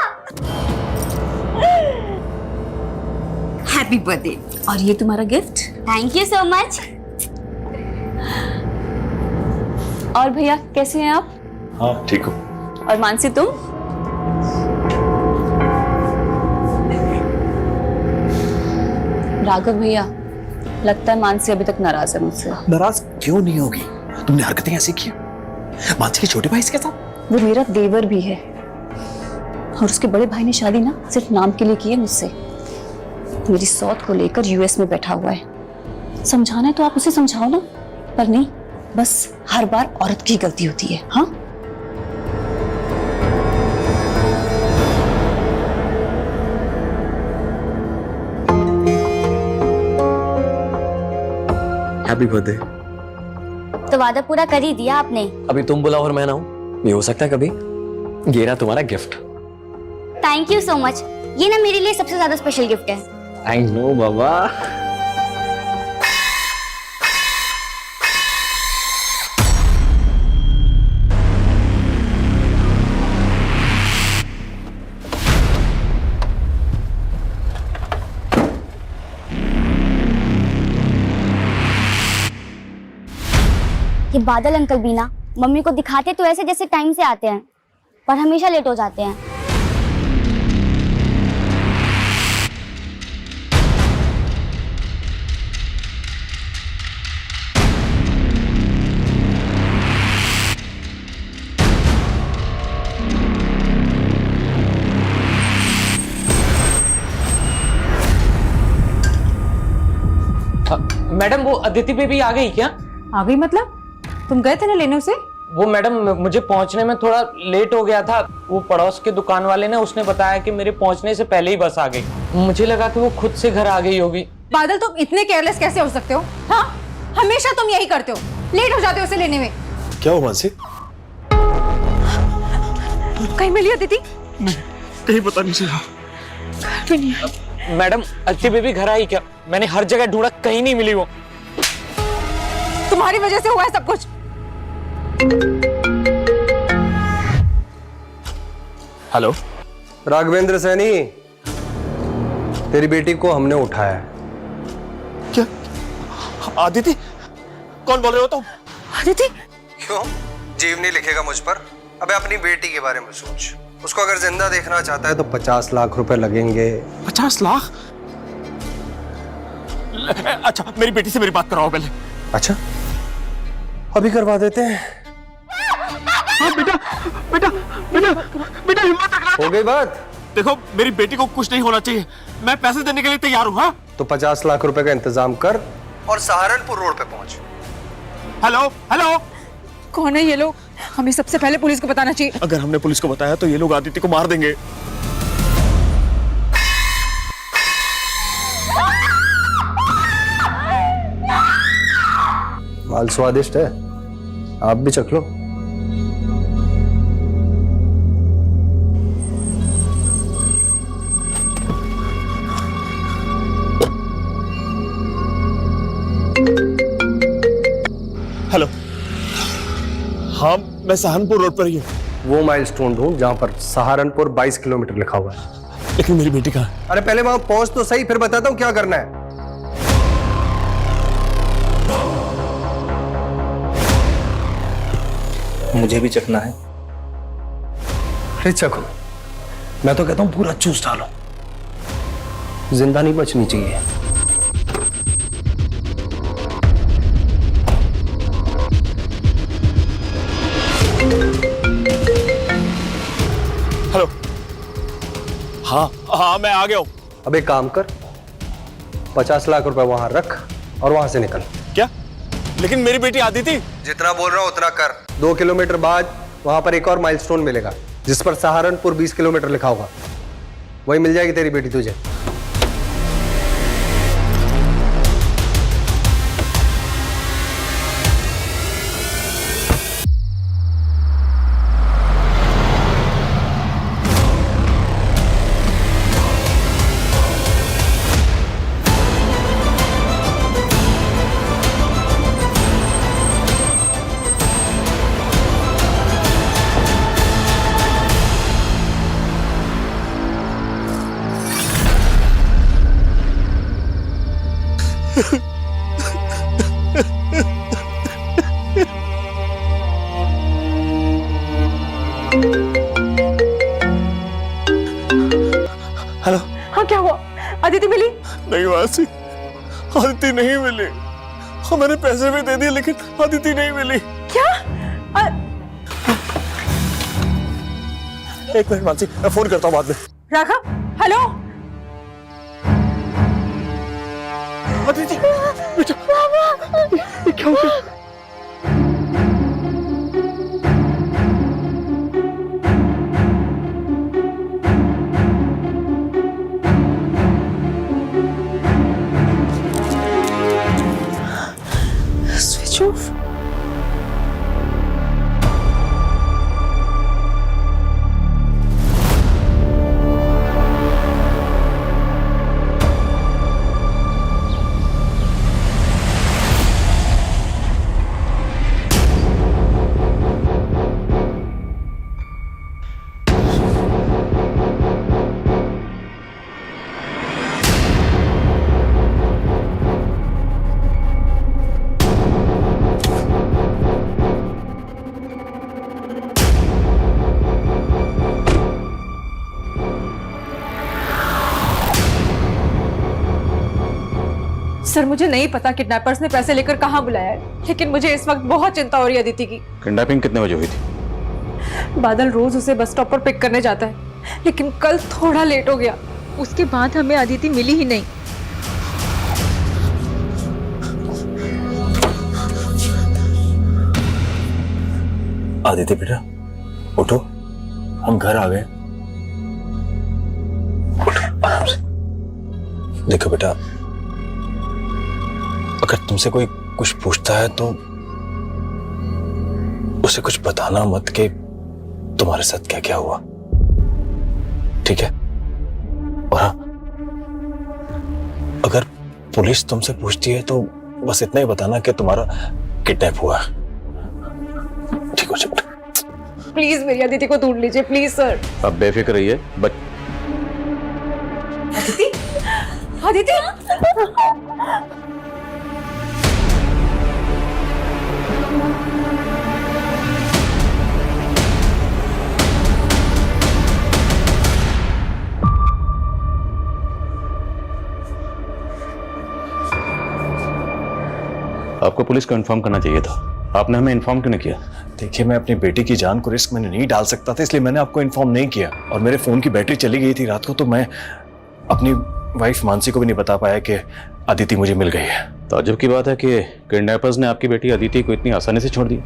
हैप्पी बर्थडे। और ये तुम्हारा gift. Thank you so much. और भैया कैसे हैं आप? हाँ ठीक हो। और मानसी तुम? राघव भैया, लगता है मानसी अभी तक नाराज है मुझसे। नाराज क्यों नहीं होगी? तुमने हरकतें ऐसी की मानसी के छोटे भाई के साथ। वो मेरा देवर भी है और उसके बड़े भाई ने शादी ना सिर्फ नाम के लिए की है मुझसे। मेरी सौत को लेकर यूएस में बैठा हुआ है। समझाना है तो आप उसे समझाओ ना, पर नहीं, बस हर बार औरत की गलती होती है। हाँ, हैप्पी बर्थडे। तो वादा पूरा कर ही दिया आपने। अभी तुम बुलाओ और मैं ना हूं, ये हो सकता है कभी। ये रहा तुम्हारा gift. Thank you so much. ये ना मेरे लिए सबसे ज्यादा स्पेशल गिफ्ट है। आई नो बाबा। ये बादल अंकल भी ना मम्मी को दिखाते तो ऐसे जैसे टाइम से आते हैं, पर हमेशा लेट हो जाते हैं। मैडम वो अदिति बेबी आ गई क्या? आ गई मतलब? तुम गए थे ना लेने उसे? वो मैडम मुझे पहुंचने में थोड़ा लेट हो गया था। वो पड़ोस के दुकान वाले ने उसने बताया कि मेरे पहुंचने से पहले ही बस आ गई। मुझे लगा कि वो खुद से घर आ गई होगी। बादल तुम इतने केयरलेस कैसे हो सकते हो? हाँ, हमेशा तुम यही करते हो, लेट हो जाते हो उसे लेने में। क्या हुआ मानसी? कहीं मिली अदिति? कहीं पता नहीं चला। मैडम अदिति बेबी घर आई क्या? मैंने हर जगह ढूंढा, कहीं नहीं मिली वो। तुम्हारी वजह से हुआ है सब कुछ। हेलो राघवेंद्र सैनी, तेरी बेटी को हमने उठाया है। क्या? आदिति? कौन बोल रहे हो तुम? आदिति? क्यों जीव नहीं लिखेगा मुझ पर? अबे अपनी बेटी के बारे में सोच। उसको अगर जिंदा देखना चाहता है तो 50 लाख रुपए लगेंगे। 50 लाख? अच्छा मेरी बेटी से मेरी बात कराओ पहले। अच्छा अभी करवा देते हैं। हाँ बेटा बेटा बेटा बेटा हिम्मत रखना। हो गई बात? देखो मेरी बेटी को कुछ नहीं होना चाहिए, मैं पैसे देने के लिए तैयार हूँ। हाँ तो 50 लाख रुपए का इंतजाम कर और सहारनपुर रोड पे पहुंच। हेलो हेलो, कौन है ये लोग? हमें सबसे पहले पुलिस को बताना चाहिए। अगर हमने पुलिस को बताया तो ये लोग आदित्य को मार देंगे। माल स्वादिष्ट है, आप भी चख लो। हेलो, हाँ मैं सहारनपुर रोड पर ही हूँ। वो माइलस्टोन ढूंढ जहां पर सहारनपुर 22 किलोमीटर लिखा हुआ है। लेकिन मेरी बेटी कहाँ है? अरे पहले वहां पहुंच तो सही, फिर बताता हूँ क्या करना है। मुझे भी चखना है। अरे चखो, मैं तो कहता हूं पूरा चूस डालो, जिंदा नहीं बचनी चाहिए। हेलो, हाँ हाँ मैं आ गया हूँ। अब एक काम कर, 50 लाख रुपए वहां रख और वहां से निकल। क्या? लेकिन मेरी बेटी आदिति। जितना बोल रहा हूं उतना कर। 2 किलोमीटर बाद वहां पर एक और माइलस्टोन मिलेगा जिस पर सहारनपुर 20 किलोमीटर लिखा होगा। वही मिल जाएगी तेरी बेटी तुझे। हेलो। हाँ क्या हुआ? अदिति मिली? नहीं मासी, आदिति नहीं मिली। हाँ, मैंने पैसे भी दे दिए लेकिन आदिति नहीं मिली। क्या? एक मिनट मासी, मैं फोन करता हूँ बाद में। राघव, हेलो। आदिति, बेटा, ये क्या हो गया? Switch off. सर मुझे नहीं पता किडनैपर्स ने पैसे लेकर कहाँ बुलाया है, लेकिन मुझे इस वक्त बहुत चिंता हो रही है अदिति की। किडनैपिंग कितने बजे हुई थी? बादल रोज उसे बस स्टॉप पर पिक करने जाता है, लेकिन कल थोड़ा लेट हो गया। उसके बाद हमें अदिति मिली ही नहीं। आदित्य बेटा उठो, हम घर आ गए। उठो आराम से। देखो बेटा, अगर तुमसे कोई कुछ पूछता है तो उसे कुछ बताना मत कि तुम्हारे साथ क्या क्या हुआ, ठीक है? और हाँ, अगर पुलिस तुमसे पूछती है तो बस इतना ही बताना कि तुम्हारा किडनैप हुआ। ठीक हो बेटा? प्लीज मेरी अदिति को ढूंढ लीजिए, प्लीज सर। अब बेफिक्र रहिए। अदिति, अदिति। आपको पुलिस को इन्फॉर्म करना चाहिए था, आपने हमें इन्फॉर्म क्यों नहीं किया? देखिए, मैं अपनी बेटी की जान को रिस्क में नहीं डाल सकता था, इसलिए मैंने आपको इन्फॉर्म नहीं किया। और मेरे फोन की बैटरी चली गई थी रात को, तो मैं अपनी वाइफ मानसी को भी नहीं बता पाया कि अदिति मुझे मिल गई है। ताज्जुब की बात है कि किडनैपर्स ने आपकी बेटी अदिति को इतनी आसानी से छोड़ दिया।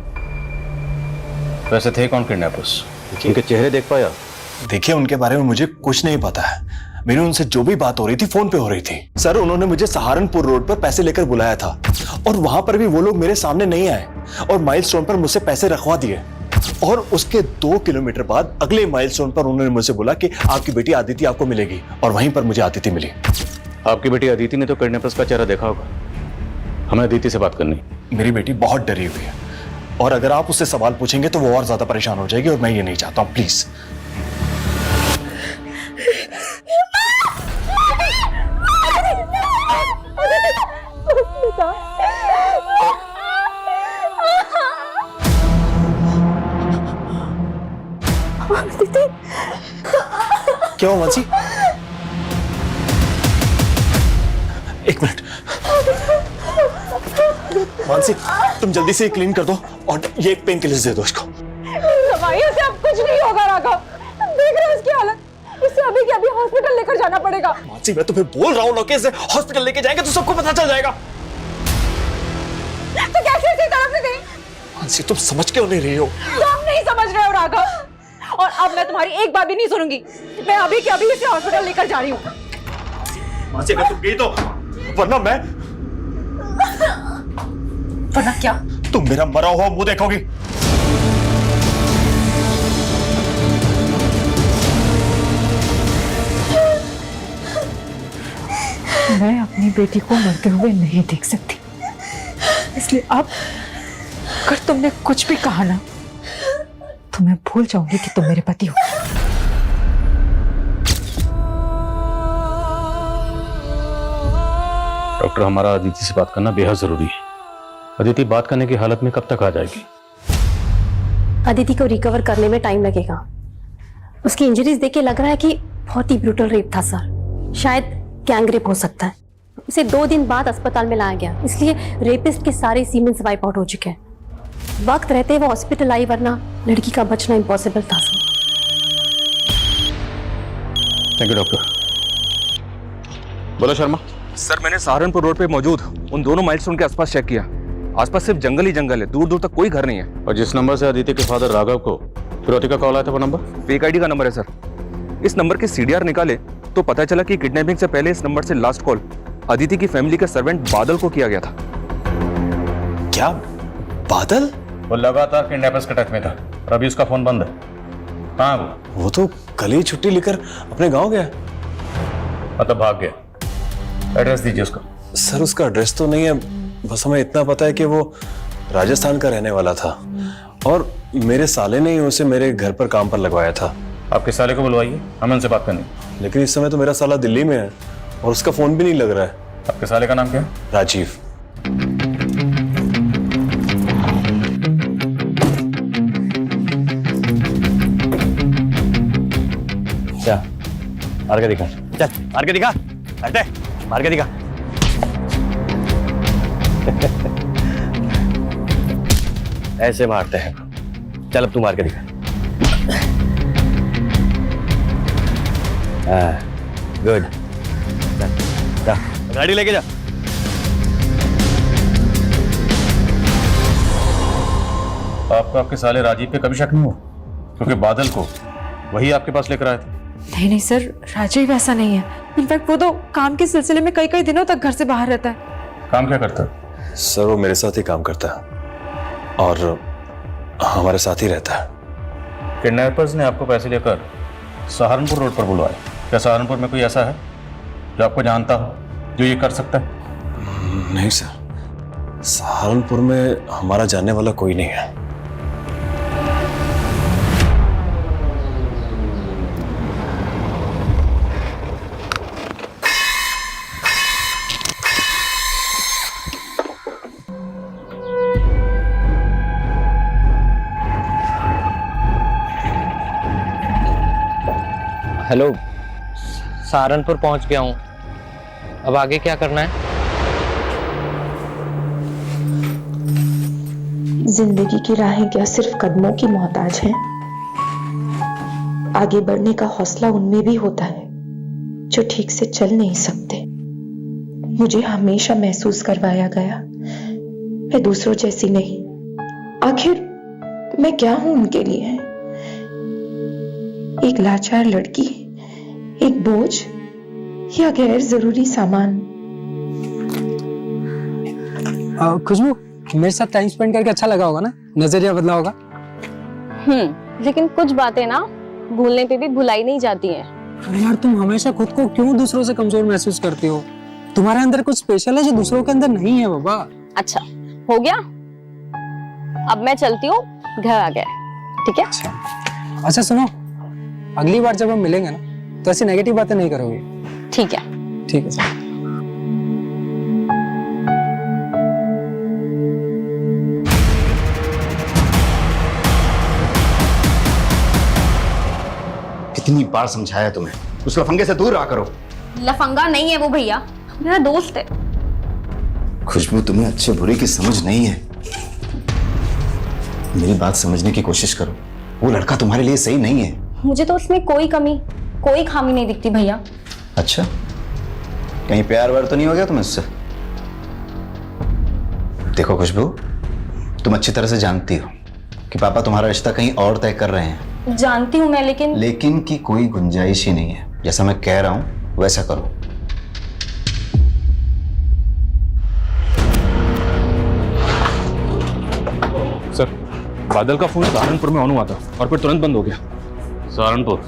वैसे थे कौन किडनैपर्स? उनके चेहरे देख पाया? देखिए, उनके बारे में मुझे कुछ नहीं पता है। मेरी उनसे जो भी बात हो रही थी फोन पे हो रही थी। सर, उन्होंने मुझे सहारनपुर रोड पर पैसे लेकर बुलाया था और वहां पर भी वो लोग मेरे सामने नहीं आए और माइलस्टोन पर मुझसे पैसे रखवा दिए। और उसके 2 किलोमीटर बाद अगले माइलस्टोन पर उन्होंने मुझसे बोला कि आपकी बेटी अदिति आपको मिलेगी, और वहीं पर मुझे अदिति मिली। आपकी बेटी अदिति ने तो किडनैपर्स का चेहरा देखा होगा। हमें अदिति से बात करनी। मेरी बेटी बहुत डरी हुई है और अगर आप उससे सवाल पूछेंगे तो वो और ज्यादा परेशान हो जाएगी और मैं ये नहीं चाहता हूँ। प्लीज। क्या हुआ मानसी? एक मिनट मानसी, तुम जल्दी से क्लीन कर दो और ये पेन किलर दे दो इसको। दवाइयों से अब कुछ नहीं होगा राघव, देख रहे हो इसकी हालत। इसे अभी के अभी हॉस्पिटल लेकर जाना पड़ेगा। मानसी, मैं तुम्हें बोल रहा हूँ ना कि इसे हॉस्पिटल लेके जाएंगे तो सबको पता चल जाएगा। तो कैसे इसी तरफ से गई? मानसी, तुम समझ क्यों नहीं रही हो? तुम नहीं समझ रहे हो राघव। और अब मैं तुम्हारी एक बात भी नहीं सुनूंगी। मैं अभी के अभी इसे हॉस्पिटल लेकर जा रही हूँ। मासी अगर तुम गई तो वरना मैं। वरना क्या? तुम मेरा मरा हुआ मुंह देखोगी। मैं अपनी बेटी को मरते हुए नहीं देख सकती, इसलिए अब अगर तुमने कुछ भी कहा ना तो मैं भूल जाऊंगी कि तुम मेरे पति हो। डॉक्टर, हमारा अदिति से बात करना बेहद जरूरी है। अदिति बात करने की हालत में कब तक आ जाएगी? अदिति को रिकवर करने में टाइम लगेगा। उसकी इंजरीज देख के लग रहा है कि बहुत ही ब्रूटल रेप था सर। शायद गैंग रेप हो सकता है। उसे 2 दिन बाद अस्पताल में लाया गया, इसलिए रेपिस्ट के सारे सीमेंस वाइप आउट हो चुके हैं। वक्त रहते वो हॉस्पिटल आई, वरना लड़की का बचना इम्पॉसिबल था सर। Thank you doctor. बोलो शर्मा। सर, मैंने सहारनपुर रोड पे मौजूद उन दोनों माइलस्टोन के आसपास चेक किया। आसपास सिर्फ जंगल ही जंगल है, दूर दूर तक कोई घर नहीं है। और जिस नंबर से अदिति के फादर राघव को फिरौती का कॉल आया था, वो नंबर फेक आईडी का नंबर है सर। इस नंबर के सीडीआर निकाले तो पता चला कि किडनैपिंग से पहले इस नंबर से लास्ट कॉल अदिति की फैमिली के सर्वेंट बादल को किया गया था। क्या बादल? वो लगातार किडनैपर्स के टच में था और अभी उसका फोन बंद है। कहाँ है वो तो कल ही छुट्टी लेकर अपने गांव गया। मतलब भाग गया। एड्रेस दीजिए उसका। सर, उसका एड्रेस तो नहीं है, बस हमें इतना पता है कि वो राजस्थान का रहने वाला था और मेरे साले ने ही उसे मेरे घर पर काम पर लगवाया था। आपके साले को बुलवाइए, हमें उनसे बात करनी। लेकिन इस समय तो मेरा साला दिल्ली में है और उसका फोन भी नहीं लग रहा है। आपके साले का नाम क्या है? राजीव। क्या मार के दिखा? चल मार के दिखा। हटे, मार के दिखा। ऐसे मारते हैं। चल अब तू मार के दिखा। गुड। जा, गाड़ी लेके जा। आपको आपके साले राजीव पे कभी शक नहीं हुआ? क्योंकि बादल को वही आपके पास लेकर आए थे। नहीं नहीं सर, राजीव ऐसा नहीं है। इनफैक्ट वो तो काम के सिलसिले में कई दिनों तक घर से बाहर रहता है। काम क्या करता है? सर, वो मेरे साथ ही काम करता है और हमारे साथ ही रहता है। किडनैपर्स ने आपको पैसे लेकर सहारनपुर रोड पर बुलवाया। क्या सहारनपुर में कोई ऐसा है जो आपको जानता हो, जो ये कर सकता है? नहीं सर, सहारनपुर में हमारा जानने वाला कोई नहीं है। हेलो, सहारनपुर पहुंच गया हूं। अब आगे क्या करना है? जिंदगी की राहें क्या सिर्फ कदमों की मोहताज हैं? आगे बढ़ने का हौसला उनमें भी होता है जो ठीक से चल नहीं सकते। मुझे हमेशा महसूस करवाया गया मैं दूसरों जैसी नहीं। आखिर मैं क्या हूं उनके लिए? एक लाचार लड़की, एक बोझ या गैर जरूरी सामान? खुशबू, मेरे साथ टाइम स्पेंड करके अच्छा लगा होगा ना? नजरिया बदला होगा। लेकिन कुछ बातें ना भूलने पे भी भुलाई नहीं जाती हैं। अरे यार, तुम हमेशा खुद को क्यों दूसरों से कमजोर महसूस करती हो? तुम्हारे अंदर कुछ स्पेशल है जो दूसरों के अंदर नहीं है बाबा। अच्छा हो गया, अब मैं चलती हूँ, घर आ गया। ठीक है? अच्छा सुनो, अगली बार जब हम मिलेंगे ना तो ऐसी नेगेटिव बातें नहीं करोगे। ठीक है? ठीक है सर। कितनी बार समझाया तुम्हें, उस लफंगे से दूर रहा करो। लफंगा नहीं है वो भैया, मेरा दोस्त है। खुशबू, तुम्हें अच्छे बुरे की समझ नहीं है। मेरी बात समझने की कोशिश करो। वो लड़का तुम्हारे लिए सही नहीं है। मुझे तो उसमें कोई कमी, कोई खामी नहीं दिखती भैया। अच्छा, कहीं प्यार व्यार तो नहीं हो गया तुम्हें उससे? देखो खुशबू, तुम अच्छी तरह से जानती हो कि पापा तुम्हारा रिश्ता कहीं और तय कर रहे हैं। जानती हूँ मैं, लेकिन लेकिन की कोई गुंजाइश ही नहीं है। जैसा मैं कह रहा हूं वैसा करो। सर, बादल का फोन सहारनपुर में ऑन हुआ था और फिर तुरंत बंद हो गया। सहारनपुर?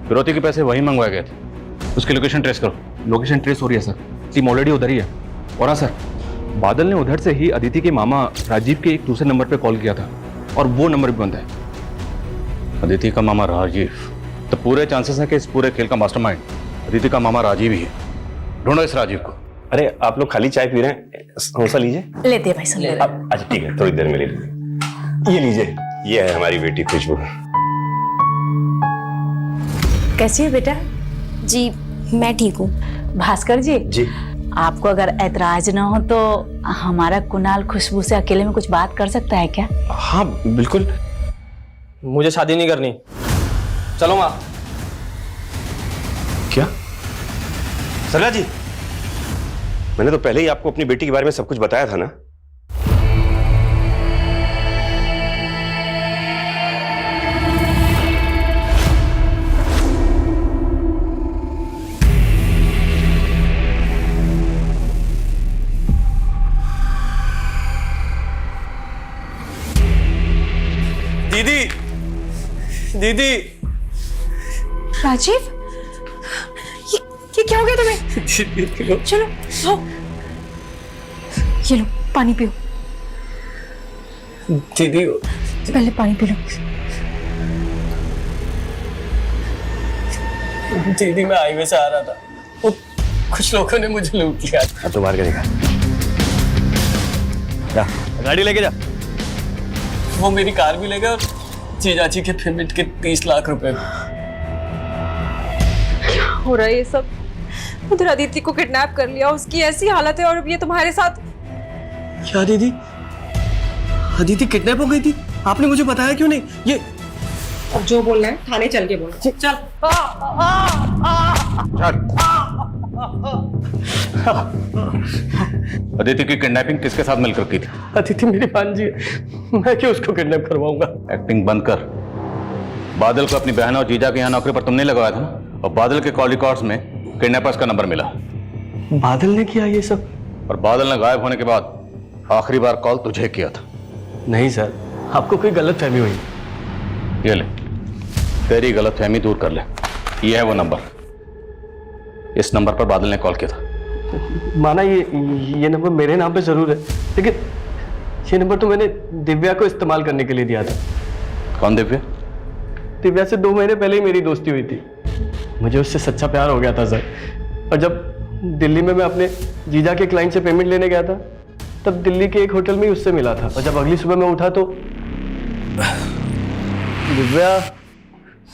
फिरौती के पैसे वहीं मंगवाए गए थे। उसकी लोकेशन ट्रेस करो। लोकेशन ट्रेस हो रही है सर, टीम ऑलरेडी उधर ही है। और हाँ सर, बादल ने उधर से ही अदिति के मामा राजीव के एक दूसरे नंबर पे कॉल किया था और वो नंबर भी बंद है। अदिति का मामा राजीव? तो पूरे चांसेस हैं कि इस पूरे खेल का मास्टरमाइंड अदिति का मामा राजीव ही है। ढूंढो इस राजीव को। अरे आप लोग खाली चाय पी रहे हैं, समोसा लीजिए। लेते भाई सब। अच्छा ठीक है, थोड़ी देर में ले लीजिए। ये लीजिए, ये है हमारी बेटी खुशबू। कैसी है बेटा? जी मैं ठीक हूँ। भास्कर जी, आपको अगर ऐतराज ना हो तो हमारा कुणाल खुशबू से अकेले में कुछ बात कर सकता है क्या? हाँ बिल्कुल। मुझे शादी नहीं करनी। चलो माँ। क्या सरला जी, मैंने तो पहले ही आपको अपनी बेटी के बारे में सब कुछ बताया था ना। दीदी, दीदी। राजीव, ये क्या हो गया तुम्हें? चलो आओ, ये लो पानी पियो। दीदी पहले पानी पी लो। दीदी मैं हाईवे से आ रहा था, वो कुछ लोगों ने मुझे लूट लिया। अब तो बाहर के देखा, जा गाड़ी लेके जा। वो मेरी कार भी ले गए और जीजाजी के पेमेंट के 30 लाख रुपए। क्या हो रहा है ये सब? उधर अदिति को किडनैप कर लिया, उसकी ऐसी हालत है, और अब ये तुम्हारे साथ। क्या दीदी, अदिति किडनैप हो गई थी? आपने मुझे बताया क्यों नहीं? ये अब जो बोलना है थाने चल के बोलो। चल। अदिति की किडनैपिंग किसके साथ मिलकर की थी? अदिति मेरी भांजी है, मैं क्यों उसको किडनैप करवाऊंगा? एक्टिंग बंद कर। बादल को अपनी बहन और जीजा के यहाँ नौकरी पर तुमने लगवाया था ना, और बादल के कॉल रिकॉर्ड्स में किडनैपर्स का नंबर मिला। बादल ने किया ये सब? और बादल ने गायब होने के बाद आखिरी बार कॉल तुझे किया था। नहीं सर, आपको कोई गलतफहमी हुई। ये ले, तेरी गलतफहमी दूर कर ले। ये है वो नंबर, इस नंबर पर बादल ने कॉल किया था। माना ये नंबर मेरे नाम पे जरूर है, लेकिन ये नंबर तो मैंने दिव्या को इस्तेमाल करने के लिए दिया था। कौन दिव्या? दिव्या से 2 महीने पहले ही मेरी दोस्ती हुई थी। मुझे उससे सच्चा प्यार हो गया था सर। और जब दिल्ली में मैं अपने जीजा के क्लाइंट से पेमेंट लेने गया था, तब दिल्ली के एक होटल में ही उससे मिला था। और जब अगली सुबह मैं उठा तो दिव्या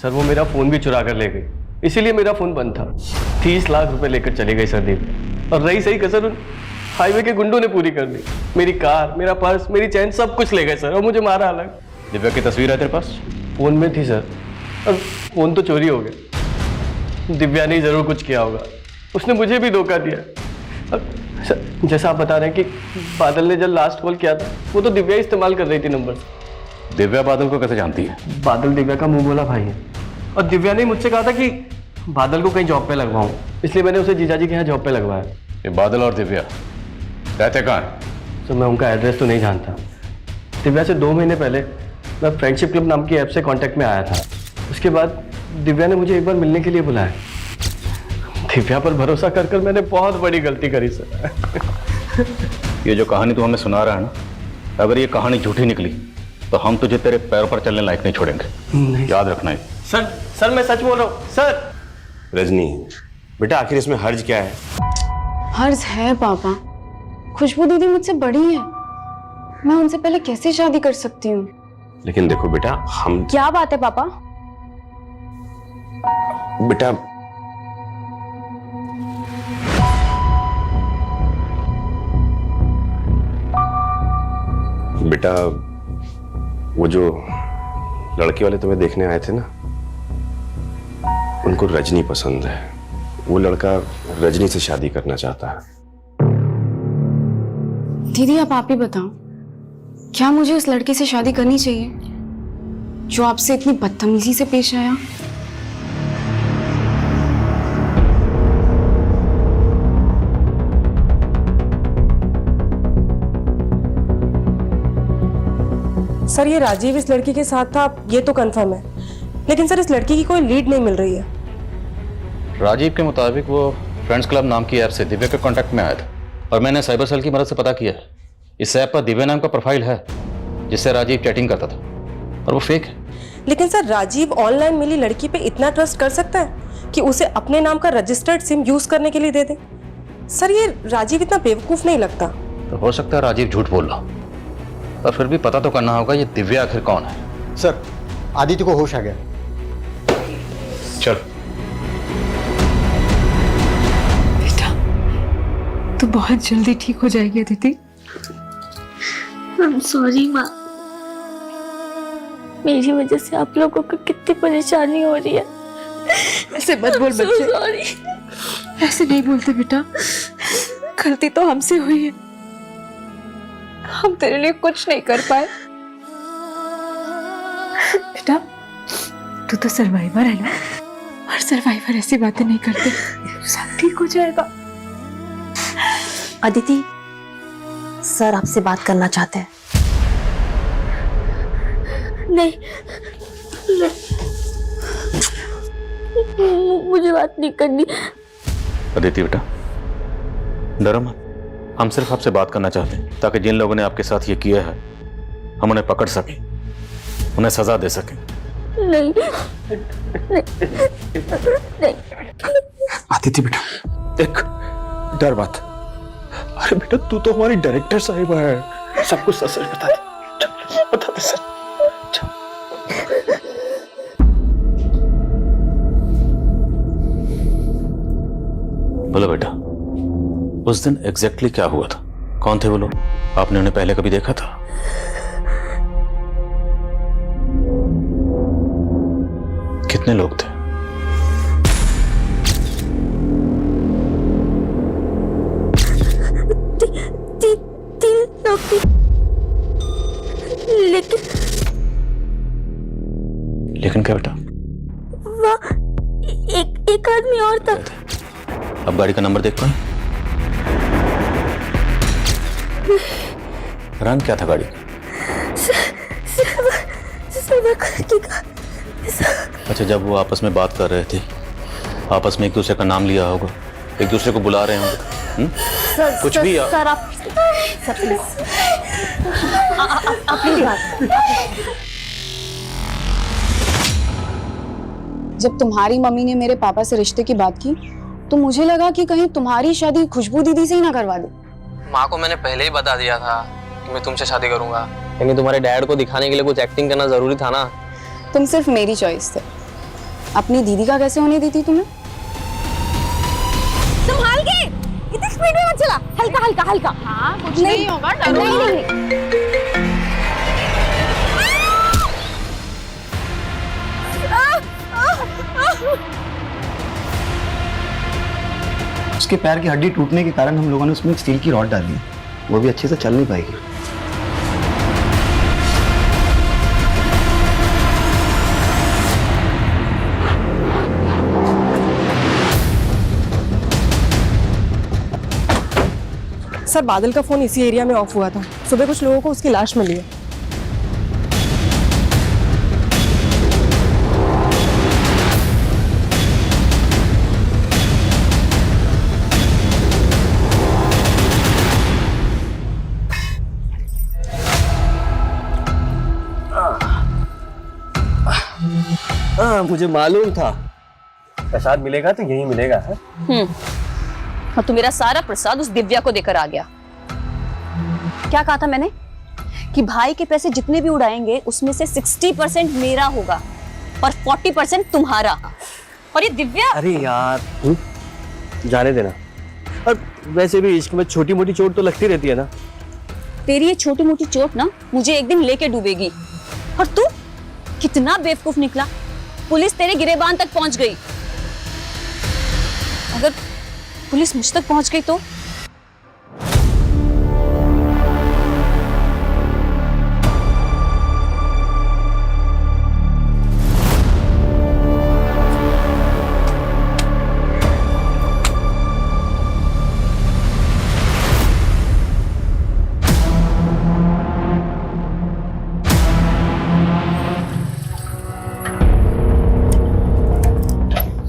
सर वो मेरा फोन भी चुरा कर ले गई, इसीलिए मेरा फोन बंद था। 30 लाख रुपए लेकर चली गई सर दिव्या। और रही सही कसर उन हाईवे के गुंडों ने पूरी कर दी। मेरी कार, मेरा पर्स, मेरी चैन सब कुछ ले गए सर, और मुझे मारा अलग। दिव्या की तस्वीर है तेरे पास? फोन में थी सर, और फोन तो चोरी हो गया। दिव्या ने जरूर कुछ किया होगा, उसने मुझे भी धोखा दिया। अब सर जैसा आप बता रहे हैं कि बादल ने जब लास्ट कॉल किया था, वो तो दिव्या इस्तेमाल कर रही थी नंबर। दिव्या बादल को कैसे जानती है? बादल दिव्या का मुंह बोला भाई है, और दिव्या ने मुझसे कहा था कि बादल को कहीं जॉब पे लगवाऊं, इसलिए मैंने उसे जीजाजी के यहाँ जॉब पे लगवाया। ये बादल और दिव्या रहते कहाँ हैं? तो मैं उनका एड्रेस तो नहीं जानता। दिव्या से 2 महीने पहले मैं फ्रेंडशिप क्लब नाम की ऐप से कांटेक्ट में आया था। उसके बाद दिव्या ने मुझे एक बार मिलने के लिए बुलाया। दिव्या पर भरोसा कर कर मैंने बहुत बड़ी गलती करी सर। ये जो कहानी तू हमें सुना रहा है ना, अगर ये कहानी झूठी निकली तो हम तुझे तेरे पैरों पर चलने लायक नहीं छोड़ेंगे। याद रखना है। सर मैं सच बोल रहा हूँ सर। रजनी बेटा, आखिर इसमें हर्ज क्या है? हर्ज है पापा, खुशबू दीदी मुझसे बड़ी है, मैं उनसे पहले कैसे शादी कर सकती हूँ? लेकिन देखो बेटा, हम क्या बात है पापा? बेटा बेटा वो जो लड़के वाले तुम्हें देखने आए थे ना, उनको रजनी पसंद है। वो लड़का रजनी से शादी करना चाहता है। दीदी आप ही बताओ, क्या मुझे उस लड़के से शादी करनी चाहिए? जो आपसे इतनी बदतमीजी से पेश आया? सर ये राजीव इस लड़की के साथ था, ये तो कंफर्म है, लेकिन सर इस लड़की की कोई लीड नहीं मिल रही है। राजीव के मुताबिक वो फ्रेंड्स क्लब नाम की ऐप से दिव्या के कांटेक्ट में आया था और मैंने साइबर सेल की मदद से पता किया है इस ऐप पर दिव्या नाम का प्रोफाइल है जिससे राजीव चैटिंग करता था और वो फेक है। लेकिन सर राजीव ऑनलाइन मिली लड़की पे इतना ट्रस्ट कर सकता है कि उसे अपने नाम का रजिस्टर्ड सिम यूज करने के लिए दे दे? सर ये राजीव इतना बेवकूफ नहीं लगता। तो हो सकता है राजीव झूठ बोल रहा, पर फिर भी पता तो करना होगा ये दिव्या आखिर कौन है। सर आदित्य को होश आ गया। चल। तो बहुत जल्दी ठीक हो जाएगी अदिति। I'm sorry माँ, मेरी वजह से आप लोगों को कितनी परेशानी हो रही है। ऐसे मत बोल बच्चे, ऐसे नहीं बोलते बेटा, गलती तो हमसे हुई है, हम तेरे लिए कुछ नहीं कर पाए। बेटा तू तो सर्वाइवर है ना, और सर्वाइवर ऐसी बातें नहीं करते, सब ठीक हो जाएगा। अदिति, सर आपसे बात करना चाहते हैं। नहीं, मुझे बात नहीं करनी। अदिति बेटा डरो मत, हम सिर्फ आपसे बात करना चाहते हैं ताकि जिन लोगों ने आपके साथ ये किया है हम उन्हें पकड़ सकें, उन्हें सजा दे सकें। नहीं, नहीं। आदित्य बेटा देख, डर मत। अरे बेटा तू तो हमारी डायरेक्टर साहिबा है, सब कुछ सच बता दे, बता दे सर। बोलो बेटा, उस दिन एग्जैक्टली क्या हुआ था? कौन थे वो लोग? आपने उन्हें पहले कभी देखा था? कितने लोग थे? तीन लोग थे, लेकिन क्या बेटा? वहाँ एक आदमी और था। अब गाड़ी का नंबर देख पाए? रंग क्या था गाड़ी का? अच्छा, जब वो आपस में बात कर रहे थे, आपस में एक दूसरे का नाम लिया होगा, एक दूसरे को बुला रहे होंगे, कुछ भी सर आप अपनी बात। जब तुम्हारी मम्मी ने मेरे पापा से रिश्ते की बात की तो मुझे लगा कि कहीं तुम्हारी शादी खुशबू दीदी से ही ना करवा दे। माँ को मैंने पहले ही बता दिया था कि मैं तुमसे शादी करूंगा, लेकिन तुम्हारे डैड को दिखाने के लिए कुछ एक्टिंग करना जरूरी था ना। तुम सिर्फ मेरी चॉइस थे, अपनी दीदी का कैसे होने दी थी तुम्हें? संभाल के, इतनी स्पीड में मत चला, हल्का हल्का हल्का। हाँ कुछ नहीं होगा, डरो नहीं। उसके पैर की हड्डी टूटने के कारण हम लोगों ने उसमें स्टील की रॉड डाली, वो भी अच्छे से चल नहीं पाएगी। सर बादल का फोन इसी एरिया में ऑफ हुआ था, सुबह कुछ लोगों को उसकी लाश मिली है। हाँ मुझे मालूम था प्रसाद मिलेगा तो यही मिलेगा। और तू मेरा सारा प्रसाद उस दिव्या को देकर आ गया। क्या कहा था मैंने कि भाई के पैसे जितने भी उड़ाएंगे उसमें से 60% मेरा होगा और 40% तुम्हारा। और ये दिव्या, अरे यार जाने देना। और वैसे भी इश्क में छोटी मोटी चोट तो लगती रहती है ना। तेरी ये छोटी मोटी चोट ना मुझे एक दिन लेके डूबेगी। और तू कितना बेवकूफ निकला, पुलिस तेरे गिरेबान तक पहुंच गई। अगर पुलिस मुझ तक पहुंच गई तो?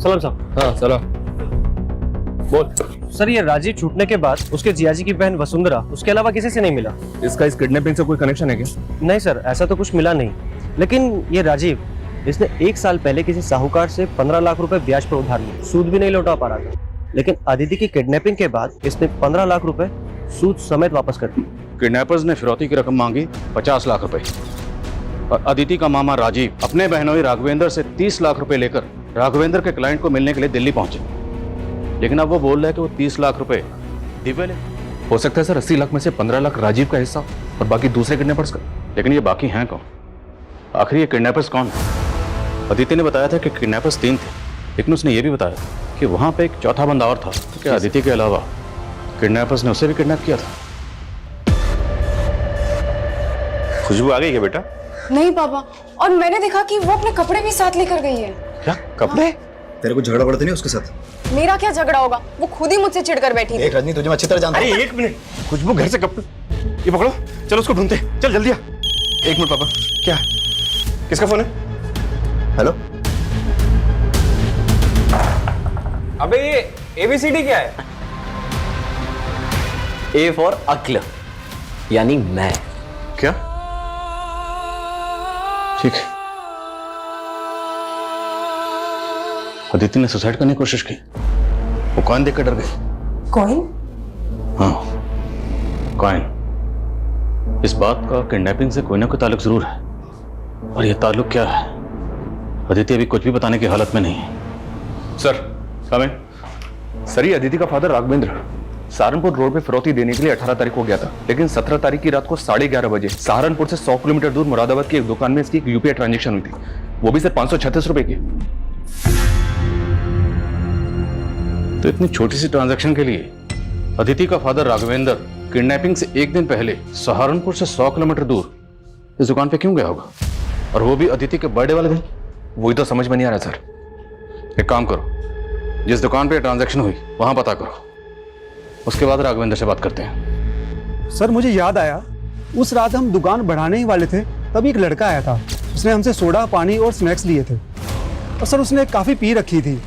सलाम साहब। हाँ सलाम। बोल सर, ये राजीव छूटने के बाद उसके जियाजी की बहन वसुंधरा उसके अलावा किसी से नहीं मिला। इसका इस किडनैपिंग से कोई कनेक्शन है क्या? नहीं सर, ऐसा तो कुछ मिला नहीं। लेकिन ये राजीव, इसने 1 साल पहले किसी साहूकार से 15 लाख रुपए ब्याज पर उधार लिए, सूद भी नहीं लौटा पा रहा था। लेकिन अदिति की किडनैपिंग के बाद इसने 15 लाख रुपए सूद समेत वापस कर दिए। किडनैपर्स ने फिरौती की रकम मांगी 50 लाख रुपए और अदिति का मामा राजीव अपने बहनोई राघवेंद्र से 30 लाख रुपए लेकर राघवेंद्र के क्लाइंट को मिलने के लिए दिल्ली पहुंचे। लेकिन अब वो बोल रहे हैं कि वो 30 लाख रुपए दिव्या ले। हो सकता है सर 80 लाख में से 15 लाख राजीव का हिस्सा और बाकी दूसरे किडनैपर्स का। लेकिन ये बाकी हैं कौन? आखिर ये किडनैपर्स कौन है? अदिति ने बताया था कि किडनैपर्स 3 थे, लेकिन उसने ये भी बताया कि वहां पे एक चौथा बंदा और था। तो क्या अदिति के अलावा किडनैपर्स ने उसे भी किडनैप किया था? खुशबू आ गई क्या बेटा? नहीं पापा, और मैंने देखा कि वो अपने कपड़े भी साथ लेकर गई है। क्या कपड़े? तेरे को झगड़ा पड़ता नहीं उसके साथ? मेरा क्या झगड़ा होगा, वो खुद ही मुझसे चिढ़कर बैठी थी। एक रजनी, तुझे मैं अच्छी तरह जानता हूं। अरे एक मिनट, खुशबू घर से कपड़े, ये पकड़ो, चलो उसको ढूंढते, चल जल्दी आ। एक मिनट पापा, क्या किसका फोन है? हेलो। अबे ये ABCD क्या है? ए फॉर अक्ल, यानी मैं। क्या? ठीक है। अदिति ने सुसाइड करने की कोशिश की, वो कॉइन देखकर डर गई। कॉइन? हाँ, कॉइन। इस बात का किडनैपिंग से कोई ना कोई ताल्लुक जरूर है, और यह ताल्लुक क्या है अदिति अभी कुछ भी बताने की हालत में नहीं है। सर कमें। सर, ये अदिति का फादर राघवेंद्र सहारनपुर रोड पे फिरौती देने के लिए 18 तारीख को गया था, लेकिन 17 तारीख की रात को 11:30 बजे सहारनपुर से 100 किलोमीटर दूर मुरादाबाद की एक दुकान में इसकी एक UPI ट्रांजेक्शन हुई थी, वो भी सिर्फ 536 रुपए की। तो इतनी छोटी सी ट्रांजैक्शन के लिए अदिति का फादर राघवेंद्र किडनैपिंग से एक दिन पहले सहारनपुर से 100 किलोमीटर दूर इस दुकान पे क्यों गया होगा, और वो भी अदिति के बर्थडे वाले दिन? वही तो समझ में नहीं आ रहा सर। एक काम करो, जिस दुकान पे ट्रांजैक्शन हुई वहां पता करो, उसके बाद राघवेंद्र से बात करते हैं। सर मुझे याद आया, उस रात हम दुकान बढ़ाने ही वाले थे, तभी एक लड़का आया था। उसने हमसे सोडा, पानी और स्नैक्स लिए थे, और सर उसने काफ़ी पी रखी थी,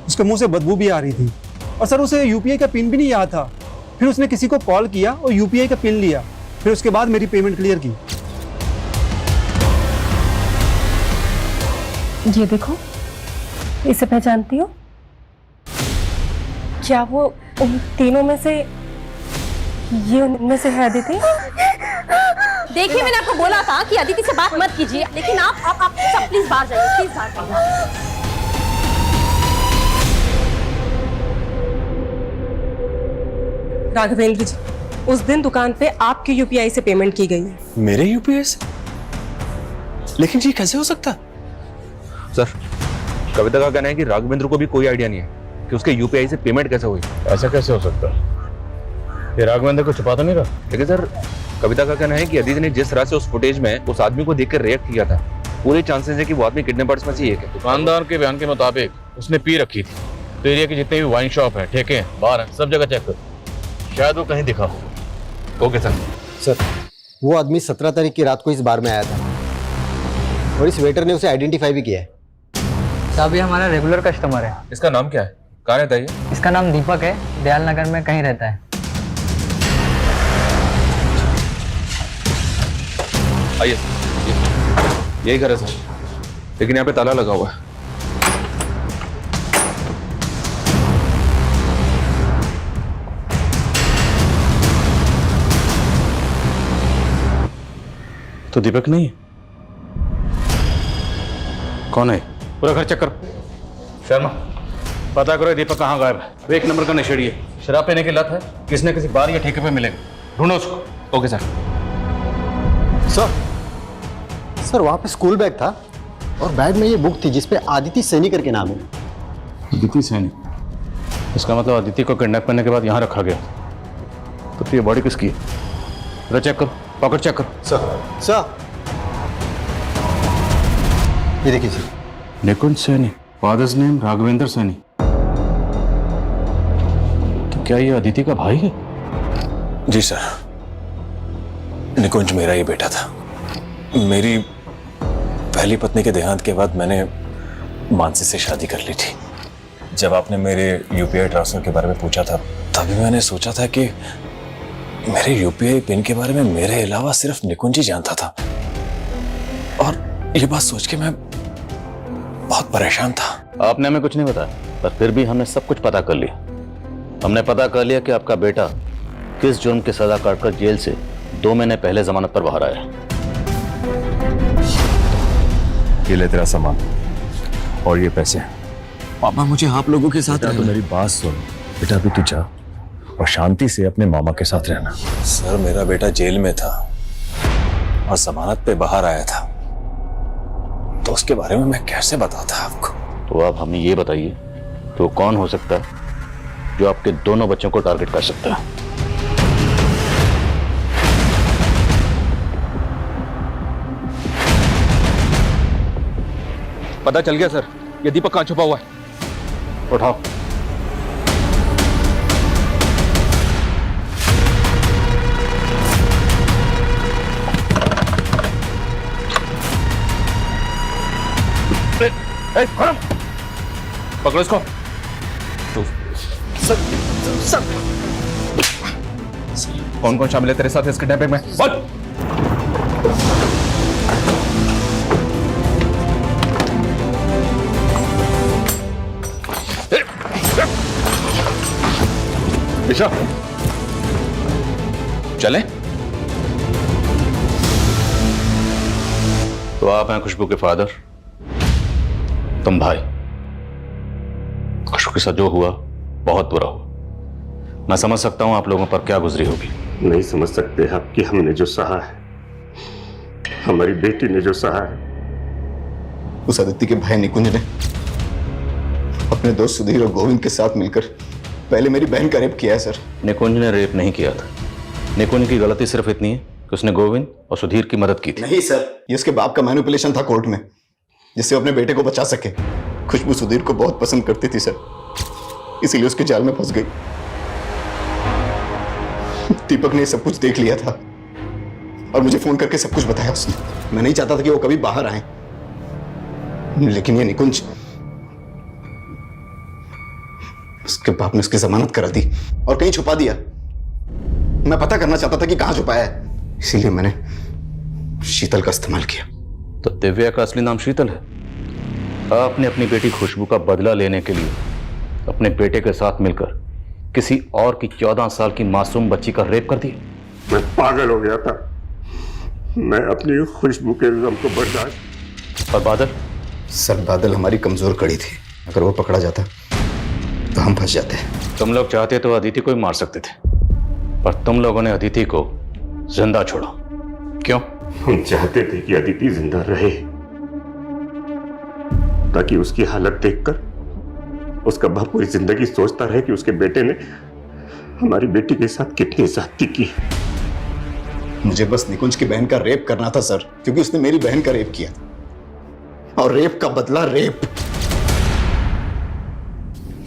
उसके मुंह से बदबू भी आ रही थी, और सर उसे UPI का पिन भी नहीं याद था। फिर उसने किसी को कॉल किया और UPI का पिन लिया, फिर उसके बाद मेरी पेमेंट क्लियर की। ये देखो, इसे पहचानती हो? क्या वो उन तीनों में से, ये उनमें से है अदिति? देखिए, मैंने आपको बोला था कि अदिति से बात मत कीजिए, लेकिन आप सब प्लीज बाहर जाइए, प्लीज बाहर जाइए। राघवेंद्र जी, उस दिन दुकान पे आपकी UPI से पेमेंट की गई है। मेरे UPI से? लेकिन ये कैसे हो सकता? सर, कविता का कहना है कि राघवेंद्र को भी कोई आइडिया नहीं है कि उसके UPI से पेमेंट कैसे हुई। ऐसा कैसे हो सकता है? ये राघवेंद्र को छुपा तो नहीं रहा? लेकिन सर, कविता का कहना है कि अदिति ने जिस तरह से उस फुटेज में उस आदमी को देखकर रिएक्ट किया था, पूरे चांसेस है कि वो आदमी किडनैपर्स में से एक है। दुकानदार के बयान के मुताबिक उसने पी रखी थी, तो एरिया के जितने भी वाइन शॉप है, ठेके हैं, बार हैं, सब जगह चेक करो, शायद वो कहीं दिखा हो। Okay sir. सर, वो आदमी 17 तारीख की रात को इस बार में आया था, और इस वेटर ने उसे आइडेंटिफाई भी किया है। साहब, ये हमारा रेगुलर कस्टमर है। इसका नाम क्या है? कहाँ रहता है ये? इसका नाम दीपक है, दयाल नगर में कहीं रहता है। आइए, यही घर है सर, लेकिन यहाँ पे ताला लगा हुआ है। तो दीपक नहीं है? कौन है? पूरा घर चेक करो। शर्मा, पता करो दीपक कहाँ गायब है। वो 1 नंबर का नशेड़ी है, शराब पीने की लत है, किसी न किसी बार या ठेके पे मिलेगा, ढूंढो उसको। Okay sir. सर वहाँ पे स्कूल बैग था, और बैग में ये बुक थी जिसपे आदिति सैनी करके नाम है। आदिति सैनी? इसका मतलब आदिति को किडनैप करने के बाद यहाँ रखा गया। तो ये बॉडी किसकी है? जरा चेक करो, पॉकेट चेक करो। सर ये देखिए सर। निकुंज सैनी, फादर्स नेम राघवेंद्र सैनी। तो क्या ये अदिति का भाई है? जी सर, निकुंज मेरा ही बेटा था। मेरी पहली पत्नी के देहांत के बाद मैंने मानसी से शादी कर ली थी। जब आपने मेरे यूपीआई ट्रांसफर के बारे में पूछा था तभी मैंने सोचा था कि मेरे यूपीआई पिन के बारे में मेरे अलावा सिर्फ निकुंज ही जानता था। और ये बात सोच के मैं बहुत परेशान था। आपने हमें कुछ नहीं बताया, पर फिर भी हमने सब कुछ पता कर लिया। हमने पता कर लिया कि आपका बेटा किस जुर्म की सजा काटकर जेल से 2 महीने पहले जमानत पर बाहर आया। ये ले तेरा सामान और ये पैसे। पापा मुझे आप लोगों के साथ रहना। मेरी बात सुन बेटा, अभी तू जा और शांति से अपने मामा के साथ रहना। सर मेरा बेटा जेल में था और जमानत पे बाहर आया था, तो उसके बारे में मैं कैसे बताता आपको। तो आप हमें ये बताइए, तो कौन हो सकता है जो आपके दोनों बच्चों को टारगेट कर सकता है? पता चल गया सर, ये दीपक कहाँ छुपा हुआ है। उठाओ। पकड़ो इसको। सर कौन कौन शामिल है तेरे साथ इसके डैमेज में? बोल। दिशा चले। तो आप हैं खुशबू के फादर, तुम भाई। खुशबू के साथ जो हुआ बहुत बुरा हुआ। मैं समझ सकता हूं आप लोगों पर क्या गुजरी होगी। नहीं समझ सकते आप कि हमने जो सहा है, हमारी बेटी ने जो सहा है। उस आदित्य के भाई निकुंज ने अपने दोस्त सुधीर और गोविंद के साथ मिलकर पहले मेरी बहन का रेप किया है सर। निकुंज ने रेप नहीं किया था। निकुंज की गलती सिर्फ इतनी है कि उसने गोविंद और सुधीर की मदद की थी। नहीं सर, ये उसके बाप का मैनिपुलेशन था कोर्ट में, जिससे वो अपने बेटे को बचा सके। खुशबू सुधीर को बहुत पसंद करती थी सर, इसीलिए उसके जाल में फंस गई। दीपक ने सब कुछ देख लिया था और मुझे फोन करके सब कुछ बताया उसने। मैं नहीं चाहता था कि वो कभी बाहर आए, लेकिन ये निकुंज, उसके बाप ने उसकी जमानत करा दी और कहीं छुपा दिया। मैं पता करना चाहता था कि कहां छुपाया है, इसीलिए मैंने शीतल का इस्तेमाल किया। तो दिव्या का असली नाम शीतल है। आपने अपनी बेटी खुशबू का बदला लेने के लिए अपने बेटे के साथ मिलकर किसी और की 14 साल की मासूम बच्ची का रेप कर दिया। मैं पागल हो गया था। मैं अपनी खुशबू के गम को बर्दाश्त। और बादल? सर बादल हमारी कमजोर कड़ी थी, अगर वो पकड़ा जाता तो हम फंस जाते। तुम लोग चाहते तो अदिति को ही मार सकते थे, पर तुम लोगों ने अदिति को जिंदा छोड़ा। क्यों? हम चाहते थे कि अदिति जिंदा रहे, ताकि उसकी हालत देखकर उसका बाप पूरी जिंदगी सोचता रहे कि उसके बेटे ने हमारी बेटी के साथ कितनी ज्यादती की। मुझे बस निकुंज की बहन का रेप करना था सर, क्योंकि उसने मेरी बहन का रेप किया, और रेप का बदला रेप।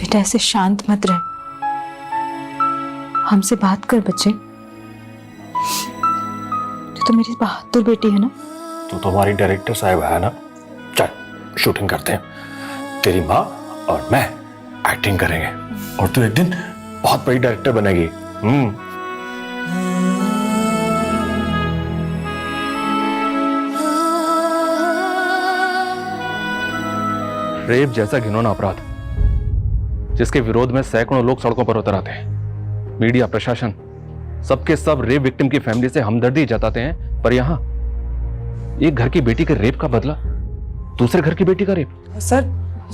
बेटा ऐसे शांत मत रह, हमसे बात कर बच्चे। तो मेरी बहादुर बेटी है ना। तू तो हमारी डायरेक्टर साहब है ना। चल शूटिंग करते हैं, तेरी माँ और मैं एक्टिंग करेंगे और तू एक दिन बहुत बड़ी डायरेक्टर बनेगी। रेप जैसा घिनौना अपराध जिसके विरोध में सैकड़ों लोग सड़कों पर उतर आते हैं, मीडिया, प्रशासन, सबके सब रेप विक्टिम की फैमिली से हमदर्दी जताते हैं, पर यहां एक घर की बेटी के रेप का बदला दूसरे घर की बेटी का रेप। सर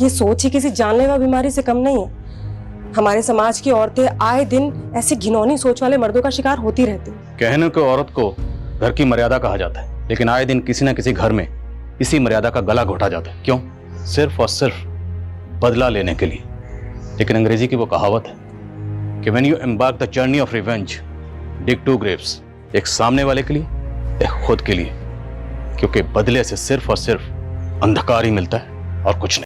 ये सोच ही किसी जानलेवा बीमारी से कम नहीं है। हमारे समाज की औरतें आए दिन ऐसी घिनौनी सोच वाले मर्दों का शिकार होती रहती। कहने को औरत को घर की मर्यादा कहा जाता है, लेकिन आए दिन किसी न किसी घर में इसी मर्यादा का गला घोटा जाता है। क्यों? सिर्फ और सिर्फ बदला लेने के लिए। लेकिन अंग्रेजी की वो कहावत है कि when you embark the journey of revenge dig 2 Graves, एक सामने वाले के लिए, एक खुद के लिए, क्योंकि बदले से सिर्फ और सिर्फ अंधकार ही मिलता है और कुछ नहीं।